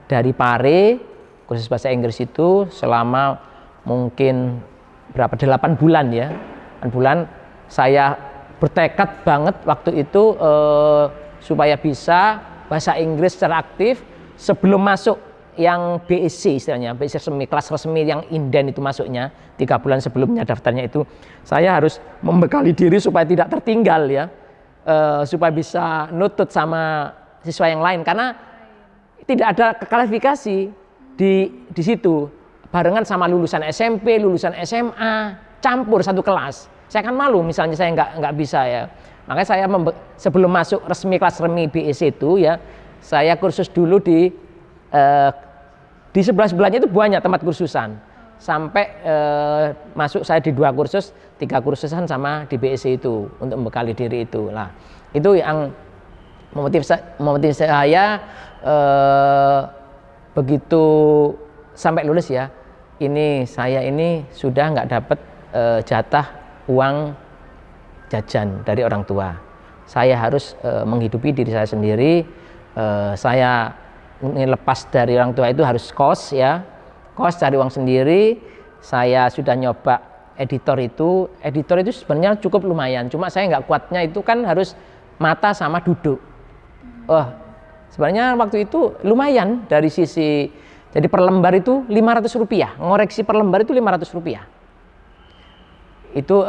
dari Pare khusus bahasa Inggris itu selama mungkin 8 bulan ya. 8 bulan saya bertekad banget waktu itu supaya bisa bahasa Inggris secara aktif sebelum masuk yang BSc istilahnya, BSc resmi, kelas resmi yang inden itu masuknya 3 bulan sebelumnya daftarnya itu saya harus membekali diri supaya tidak tertinggal ya, supaya bisa nutut sama siswa yang lain karena tidak ada kualifikasi di situ barengan sama lulusan SMP, lulusan SMA campur satu kelas. Saya kan malu misalnya saya nggak bisa ya. Makanya saya sebelum masuk resmi kelas resmi BSc itu ya Saya kursus dulu di sebelah-sebelahnya itu banyak tempat kursusan. Sampai masuk saya di 2 kursus, 3 kursusan sama di BSC itu untuk membekali diri itu. Lah, itu yang memotivasi saya begitu sampai lulus ya. Saya ini sudah nggak dapat jatah uang jajan dari orang tua. Saya harus menghidupi diri saya sendiri. Saya lepas dari orang tua itu harus kos ya, kos cari uang sendiri. Saya sudah nyoba editor itu sebenarnya cukup lumayan, cuma saya nggak kuatnya itu kan harus mata sama duduk. Sebenarnya waktu itu lumayan dari sisi, jadi per lembar itu 500 rupiah, ngoreksi per lembar itu 500 rupiah. Itu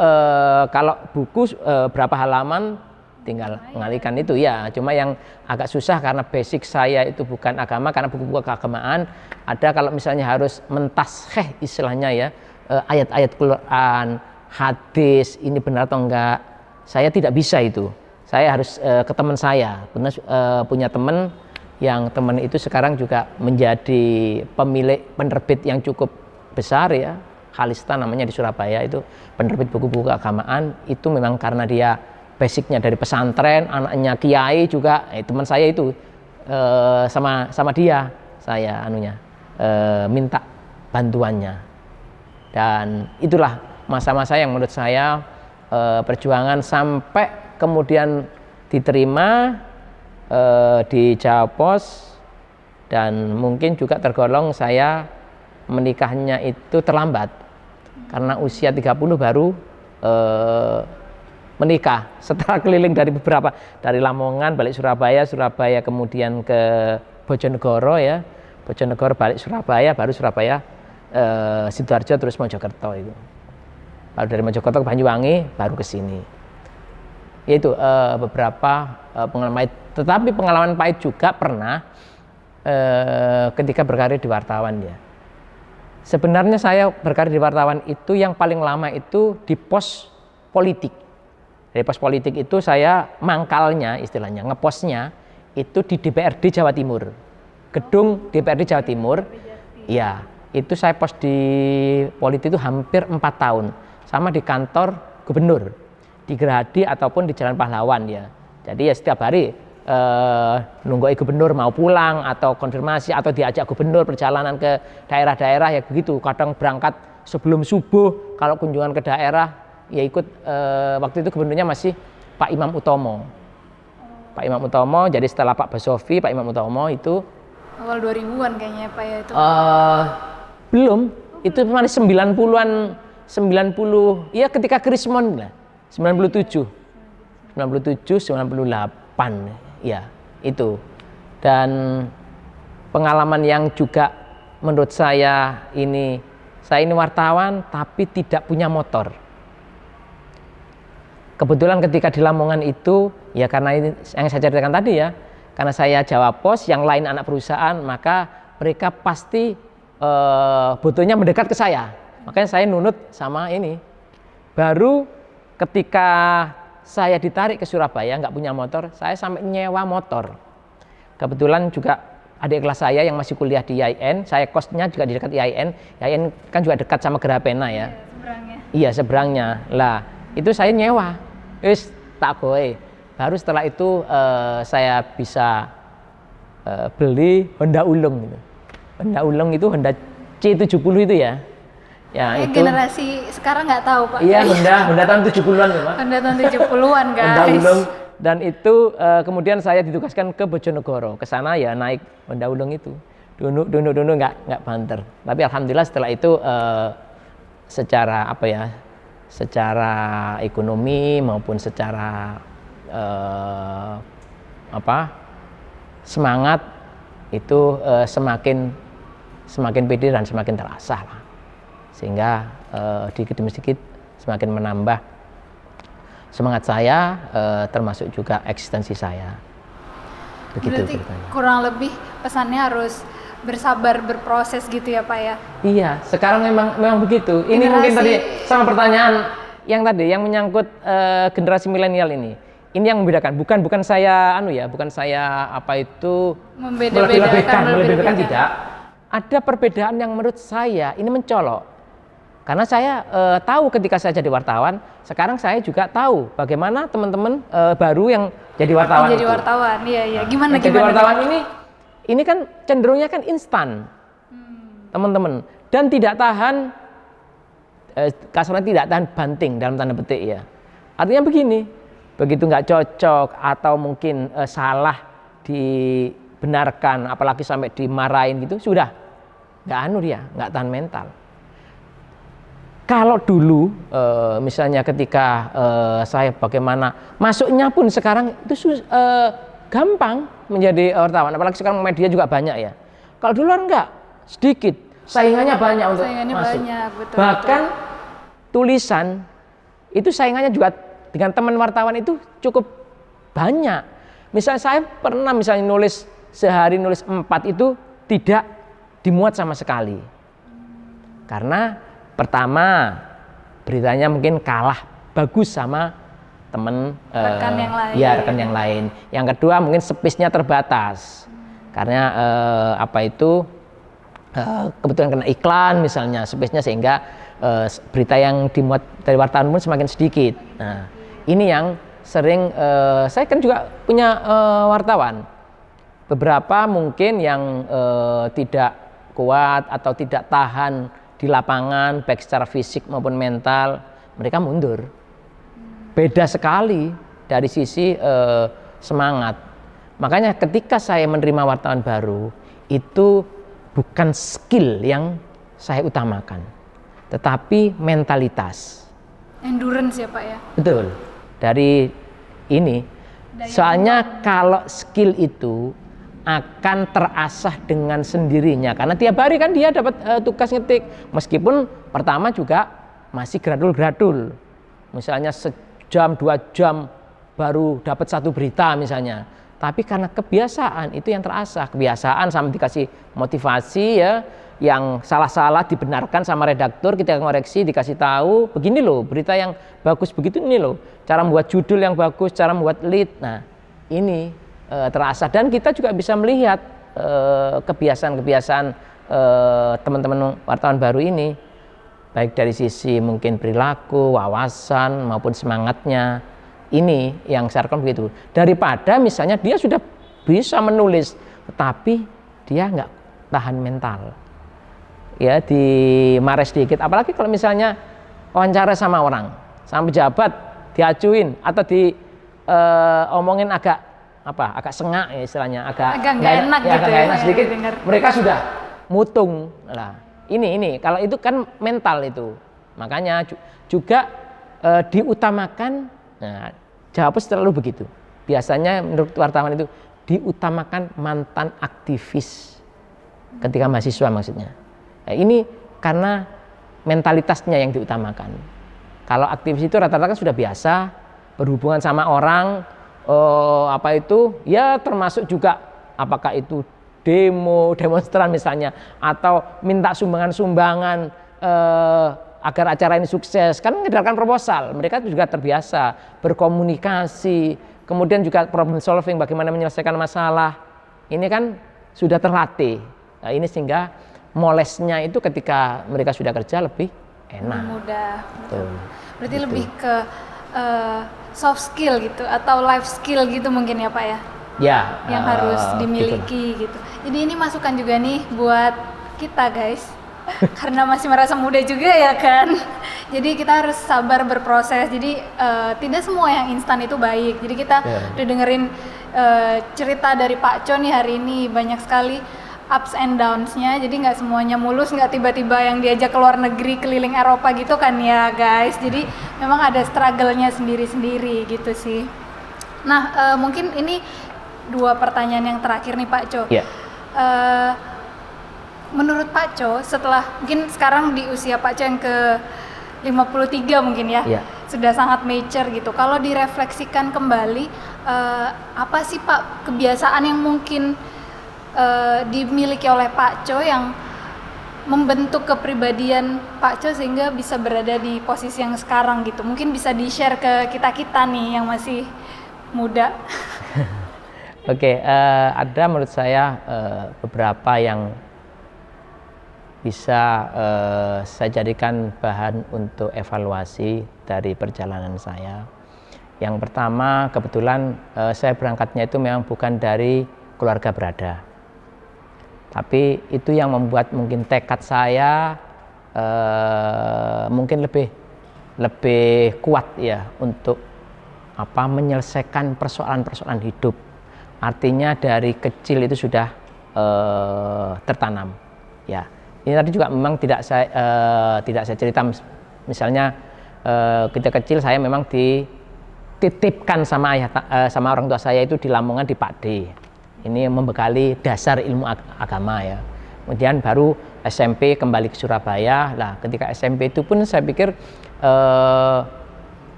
kalau buku berapa halaman tinggal mengalihkan itu ya, cuma yang agak susah karena basic saya itu bukan agama, karena buku-buku keagamaan ada kalau misalnya harus mentaskeh istilahnya ya, ayat-ayat Quran, hadis ini benar atau enggak, saya tidak bisa itu. Saya harus ke teman saya, punya teman yang teman itu sekarang juga menjadi pemilik penerbit yang cukup besar ya, Khalista namanya di Surabaya, itu penerbit buku-buku keagamaan. Itu memang karena dia basicnya dari pesantren, anaknya kiai juga, teman saya itu sama dia saya minta bantuannya. Dan itulah masa-masa yang menurut saya perjuangan sampai kemudian diterima di Jawa Pos, dan mungkin juga tergolong saya menikahnya itu terlambat karena usia 30 baru menikah. Setelah keliling dari Lamongan balik Surabaya kemudian ke Bojonegoro ya, Bojonegoro balik Surabaya, baru Surabaya Sidoarjo terus Mojokerto itu. Baru dari Mojokerto ke Banyuwangi baru ke sini. Itu beberapa pengalaman, tetapi pengalaman pahit juga pernah ketika berkarir di wartawan ya. Sebenarnya saya berkarir di wartawan itu yang paling lama itu di pos politik. Dari pos politik itu saya mangkalnya istilahnya, ngeposnya itu di DPRD Jawa Timur. Gedung DPRD Jawa Timur. Ya, itu saya pos di politik itu hampir 4 tahun. Sama di kantor gubernur, di Gerahadi ataupun di Jalan Pahlawan ya. Jadi ya setiap hari nunggu gubernur mau pulang atau konfirmasi atau diajak gubernur perjalanan ke daerah-daerah ya begitu. Kadang berangkat sebelum subuh kalau kunjungan ke daerah ya ikut, waktu itu gubernurnya masih Pak Imam Utomo. Pak Imam Utomo, jadi setelah Pak Basofi, Pak Imam Utomo itu awal 2000-an kayaknya Pak ya itu. Belum, itu masih 90-an, 90 ya ketika Krismon lah. 97, 98 ya itu. Dan pengalaman yang juga menurut saya ini wartawan tapi tidak punya motor. Kebetulan ketika di Lamongan itu ya karena ini yang saya ceritakan tadi ya, karena saya Jawa Pos, yang lain anak perusahaan, maka mereka pasti butuhnya mendekat ke saya. Makanya saya nunut sama ini. Baru ketika saya ditarik ke Surabaya nggak punya motor, saya sampai nyewa motor. Kebetulan juga adik kelas saya yang masih kuliah di IAIN, saya kosnya juga di dekat IAIN. IAIN kan juga dekat sama Gerapena ya. Iya seberangnya. Lah itu saya nyewa, tak goe. Baru setelah itu saya bisa beli Honda Ulung gitu. Honda Ulung itu Honda C70 itu ya. Ya itu generasi sekarang nggak tahu Pak. Iya, Honda tahun 70-an ya Pak. Honda tahun 70-an guys. Honda Ulung. Dan itu kemudian saya ditugaskan ke Bojonegoro. Ke sana ya naik Honda Ulung itu. Dulu nggak banter. Tapi alhamdulillah setelah itu secara secara ekonomi maupun secara semangat itu semakin pede dan semakin terasa lah. Sehingga dikit demi sedikit semakin menambah semangat saya, termasuk juga eksistensi saya. Begitu. Berarti kurang lebih pesannya harus bersabar, berproses gitu ya Pak ya? Iya, sekarang memang begitu. Ini mungkin tadi sama pertanyaan yang tadi yang menyangkut generasi milenial ini. ini yang membedakan. Bukan saya bukan saya apa itu Membeda-bedakan tidak. Ada perbedaan yang menurut saya ini mencolok. Karena saya tahu ketika saya jadi wartawan, sekarang saya juga tahu bagaimana teman-teman baru yang jadi wartawan. Jadi wartawan, iya. Gimana? Jadi wartawan ini kan cenderungnya kan instan, teman-teman, dan tidak tahan, kasarnya tidak tahan banting dalam tanda petik ya. Artinya begini, begitu nggak cocok atau mungkin salah dibenarkan, apalagi sampai dimarahin gitu, sudah nggak tahan mental. Kalau dulu misalnya ketika saya bagaimana masuknya pun sekarang itu gampang menjadi wartawan, apalagi sekarang media juga banyak ya. Kalau dulu enggak, sedikit, saingannya banyak untuk masuk. Betul, bahkan tulisan itu saingannya juga dengan teman wartawan itu cukup banyak. Misalnya saya pernah nulis sehari nulis 4 itu tidak dimuat sama sekali. Karena pertama beritanya mungkin kalah bagus sama teman rekan yang lain. Yang kedua mungkin space-nya terbatas. Karena kebetulan kena iklan misalnya space-nya, sehingga berita yang dimuat dari wartawan pun semakin sedikit. Nah, ini yang sering saya kan juga punya wartawan. Beberapa mungkin yang tidak kuat atau tidak tahan di lapangan baik secara fisik maupun mental, mereka mundur. Beda sekali dari sisi semangat. Makanya ketika saya menerima wartawan baru, itu bukan skill yang saya utamakan, tetapi mentalitas. Endurance ya Pak ya? Betul. Dari ini, soalnya kalau skill itu akan terasah dengan sendirinya, karena tiap hari kan dia dapat tugas ngetik, meskipun pertama juga masih gradul-gradul, misalnya sejam 2 jam baru dapat 1 berita misalnya, tapi karena kebiasaan itu yang terasah, kebiasaan sampai dikasih motivasi ya, yang salah-salah dibenarkan sama redaktur, kita ngoreksi, dikasih tahu begini loh berita yang bagus begitu, ini loh cara membuat judul yang bagus, cara membuat lead. Nah ini terasa, dan kita juga bisa melihat kebiasaan-kebiasaan teman-teman wartawan baru ini, baik dari sisi mungkin perilaku, wawasan maupun semangatnya. Ini yang saya rekom begitu, daripada misalnya dia sudah bisa menulis tetapi dia nggak tahan mental ya, dimarahin sedikit, apalagi kalau misalnya wawancara sama orang, sama pejabat diacuin atau diomongin agak sengak ya istilahnya, agak nggak enak gitu agak ya, enak sedikit, mereka sudah mutung lah. Ini kalau itu kan mental itu, makanya juga diutamakan. Nah, jawaban selalu begitu. Biasanya menurut wartawan itu diutamakan mantan aktivis ketika mahasiswa maksudnya. Nah, ini karena mentalitasnya yang diutamakan. Kalau aktivis itu rata-rata kan sudah biasa berhubungan sama orang, ya termasuk juga apakah itu demonstran misalnya, atau minta sumbangan-sumbangan agar acara ini sukses, kan mengedarkan proposal. Mereka juga terbiasa berkomunikasi, kemudian juga problem solving, bagaimana menyelesaikan masalah. Ini kan sudah terlatih. Nah, ini sehingga molesnya itu ketika mereka sudah kerja lebih enak. Mudah. Betul. Berarti lebih ke soft skill gitu atau life skill gitu mungkin ya Pak ya? Ya. Yang harus dimiliki gitu. Jadi ini masukan juga nih buat kita guys. Karena masih merasa muda juga ya kan. Jadi kita harus sabar berproses. Jadi tidak semua yang instan itu baik. Jadi kita udah dengerin cerita dari Pak Co nih hari ini, banyak sekali ups and downs-nya. Jadi nggak semuanya mulus, nggak tiba-tiba yang diajak ke luar negeri keliling Eropa gitu kan ya guys. Jadi memang ada struggle-nya sendiri-sendiri gitu sih. Nah mungkin ini 2 pertanyaan yang terakhir nih Pak Co. Menurut Pak Co, setelah mungkin sekarang di usia Pak Co yang ke 53 mungkin ya, sudah sangat mature gitu. Kalau direfleksikan kembali, apa sih Pak kebiasaan yang mungkin dimiliki oleh Pak Co yang membentuk kepribadian Pak Co sehingga bisa berada di posisi yang sekarang gitu? Mungkin bisa di-share ke kita-kita nih yang masih muda? Oke, ada menurut saya beberapa yang bisa saya jadikan bahan untuk evaluasi dari perjalanan saya. Yang pertama, kebetulan saya berangkatnya itu memang bukan dari keluarga berada, tapi itu yang membuat mungkin tekad saya mungkin lebih kuat ya untuk menyelesaikan persoalan-persoalan hidup. Artinya dari kecil itu sudah tertanam. Ya, ini tadi juga memang tidak saya cerita. Misalnya ketika kecil saya memang dititipkan sama sama orang tua saya itu di Lamongan di Pak D. Ini membekali dasar ilmu agama ya. Kemudian baru SMP kembali ke Surabaya. Lah, ketika SMP itu pun saya pikir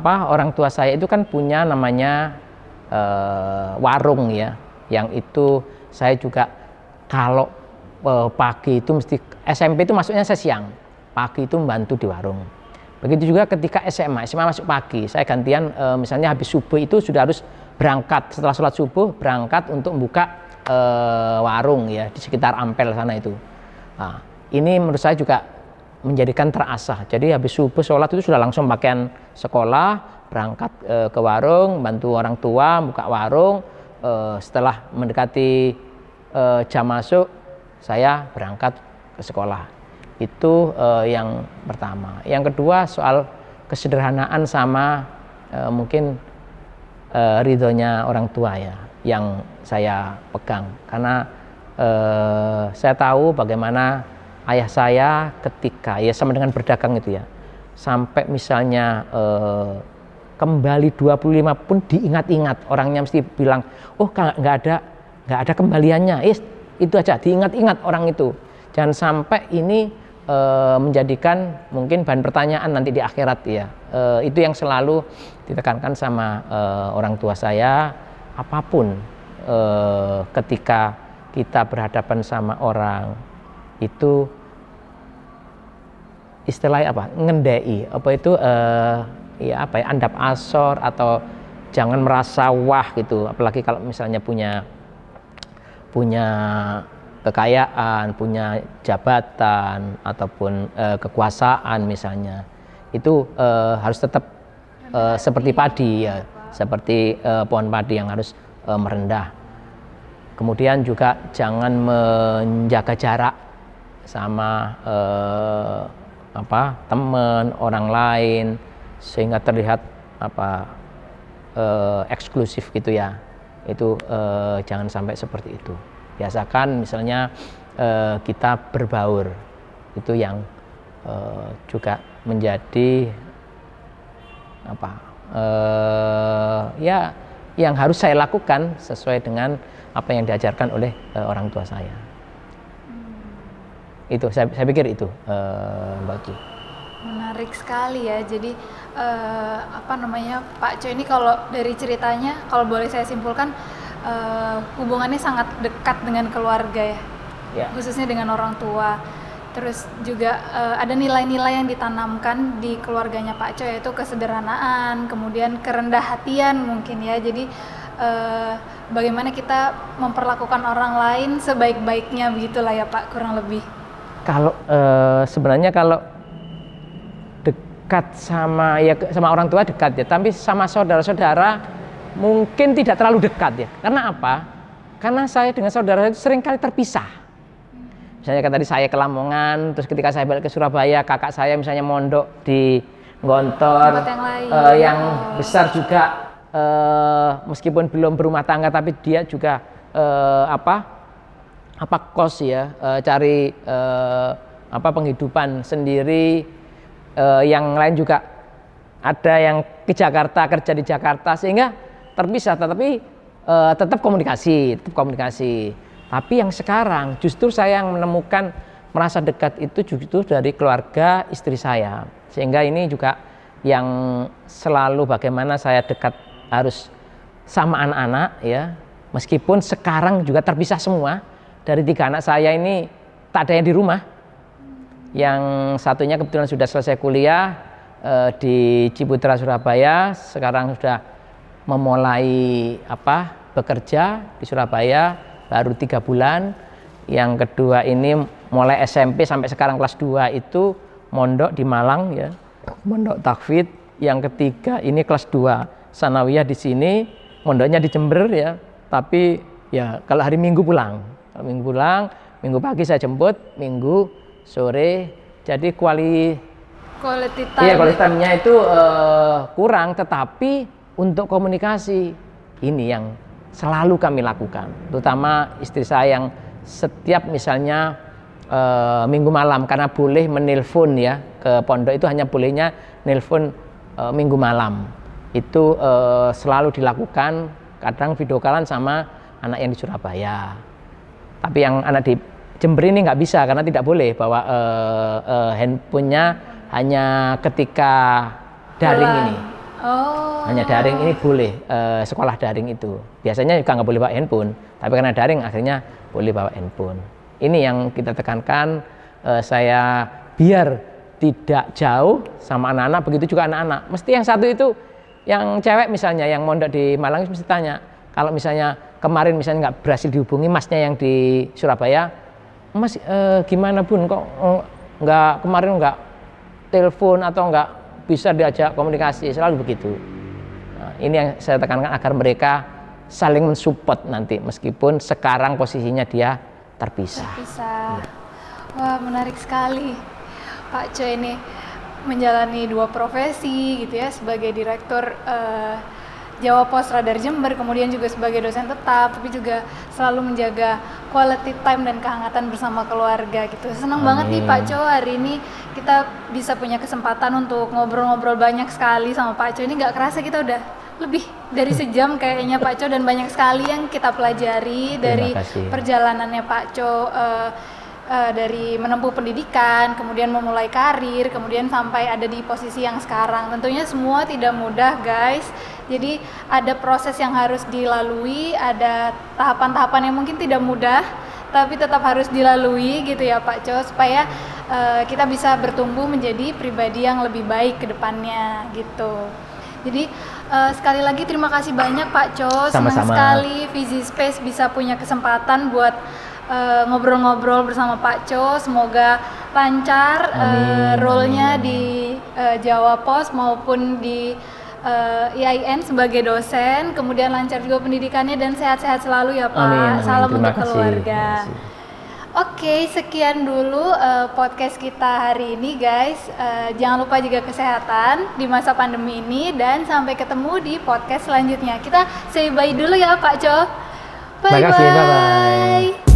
orang tua saya itu kan punya namanya warung ya, yang itu saya juga kalau pagi itu mesti, SMP itu masuknya saya siang, pagi itu membantu di warung. Begitu juga ketika SMA masuk pagi, saya gantian misalnya habis subuh itu sudah harus berangkat, setelah sholat subuh berangkat untuk membuka warung ya di sekitar Ampel sana itu. Nah, ini menurut saya juga menjadikan terasah. Jadi habis subuh sholat itu sudah langsung pakaian sekolah, berangkat ke warung, bantu orang tua buka warung. Setelah mendekati jam masuk, saya berangkat ke sekolah. Itu yang pertama. Yang kedua soal kesederhanaan sama mungkin ridhonya orang tua ya, yang saya pegang. Karena saya tahu bagaimana ayah saya ketika ya sama dengan berdagang itu ya, sampai misalnya kembali 25 pun diingat-ingat, orangnya mesti bilang, oh nggak ada kembaliannya, itu aja diingat-ingat orang itu. Jangan sampai ini menjadikan mungkin bahan pertanyaan nanti di akhirat ya. Itu yang selalu ditekankan sama orang tua saya, apapun ketika kita berhadapan sama orang itu istilahnya ngendai andap asor, atau jangan merasa wah gitu, apalagi kalau misalnya punya kekayaan, punya jabatan ataupun kekuasaan misalnya, itu harus tetap seperti padi ya, seperti pohon padi yang harus merendah. Kemudian juga jangan menjaga jarak sama teman orang lain sehingga terlihat eksklusif gitu ya. Itu jangan sampai seperti itu. Biasakan misalnya kita berbaur, itu yang juga menjadi yang harus saya lakukan sesuai dengan apa yang diajarkan oleh orang tua saya. Itu saya pikir itu Mbak Ki. Menarik sekali ya. Jadi Pak Co ini kalau dari ceritanya, kalau boleh saya simpulkan, hubungannya sangat dekat dengan keluarga ya, khususnya dengan orang tua. Terus juga ada nilai-nilai yang ditanamkan di keluarganya Pak Co, yaitu kesederhanaan, kemudian kerendah hatian mungkin ya. Jadi bagaimana kita memperlakukan orang lain sebaik-baiknya, begitulah ya Pak, kurang lebih. Kalau sebenarnya kalau dekat sama orang tua dekat ya, tapi sama saudara-saudara mungkin tidak terlalu dekat ya. Karena apa? Karena saya dengan saudara itu sering kali terpisah. Misalnya tadi saya ke Lamongan, terus ketika saya balik ke Surabaya, kakak saya misalnya mondok di Gontor yang besar juga, meskipun belum berumah tangga tapi dia juga kos ya, cari penghidupan sendiri. Yang lain juga ada yang ke Jakarta, kerja di Jakarta, sehingga terpisah, tetapi tetap komunikasi. Tapi yang sekarang justru saya yang menemukan merasa dekat itu justru dari keluarga istri saya, sehingga ini juga yang selalu bagaimana saya dekat harus sama anak-anak ya, meskipun sekarang juga terpisah semua. Dari 3 anak saya ini tak ada yang di rumah. Yang satunya kebetulan sudah selesai kuliah di Ciputra Surabaya, sekarang sudah memulai bekerja di Surabaya baru 3 bulan. Yang kedua ini mulai SMP sampai sekarang kelas 2 itu mondok di Malang ya, mondok tahfidz. Yang ketiga ini kelas 2 sanawiyah di sini, mondoknya di Jember ya. Tapi ya kalau hari Minggu pulang. Kalau Minggu pulang, Minggu pagi saya jemput, Minggu sore. Jadi quality time. Iya, quality time-nya itu kurang, tetapi untuk komunikasi ini yang selalu kami lakukan. Terutama istri saya yang setiap misalnya minggu malam, karena boleh menelpon ya ke pondok, itu hanya bolehnya nelpon minggu malam. Itu selalu dilakukan, kadang video callan sama anak yang di Surabaya. Tapi yang anak di Jember ini nggak bisa karena tidak boleh bawa handphonenya hanya ketika daring ini. Hanya daring ini boleh, sekolah daring itu. Biasanya juga nggak boleh bawa handphone, tapi karena daring akhirnya boleh bawa handphone. Ini yang kita tekankan, saya biar tidak jauh sama anak-anak, begitu juga anak-anak. Mesti yang satu itu, yang cewek misalnya, yang mondok di Malang mesti tanya, kalau misalnya kemarin misalnya nggak berhasil dihubungi masnya yang di Surabaya, Mas gimana Bun, kok nggak kemarin nggak telepon atau nggak bisa diajak komunikasi, selalu begitu. Nah, ini yang saya tekankan agar mereka saling mensupport nanti, meskipun sekarang posisinya dia terpisah. Ya. Wah, menarik sekali Pak Co ini menjalani 2 profesi gitu ya, sebagai direktur Jawa Pos Radar Jember, kemudian juga sebagai dosen tetap, tapi juga selalu menjaga quality time dan kehangatan bersama keluarga gitu. Senang banget nih Pak Co, hari ini kita bisa punya kesempatan untuk ngobrol-ngobrol banyak sekali sama Pak Co. Ini nggak kerasa kita udah lebih dari sejam kayaknya Pak Co, dan banyak sekali yang kita pelajari dari perjalanannya Pak Co. Dari menempuh pendidikan, kemudian memulai karir, kemudian sampai ada di posisi yang sekarang. Tentunya semua tidak mudah guys, jadi ada proses yang harus dilalui, ada tahapan-tahapan yang mungkin tidak mudah, tapi tetap harus dilalui gitu ya Pak Co, supaya kita bisa bertumbuh menjadi pribadi yang lebih baik ke depannya gitu. Jadi sekali lagi terima kasih banyak Pak Co, senang sekali Vizi Space bisa punya kesempatan buat ngobrol-ngobrol bersama Pak Co. Semoga lancar role-nya di Jawa Pos maupun di IAIN sebagai dosen, kemudian lancar juga pendidikannya dan sehat-sehat selalu ya Pak. Amin. Salam untuk keluarga. Oke, sekian dulu podcast kita hari ini guys. Jangan lupa jaga kesehatan di masa pandemi ini, dan sampai ketemu di podcast selanjutnya. Kita say bye dulu ya Pak Co. Bye-bye. Terima kasih, bye-bye.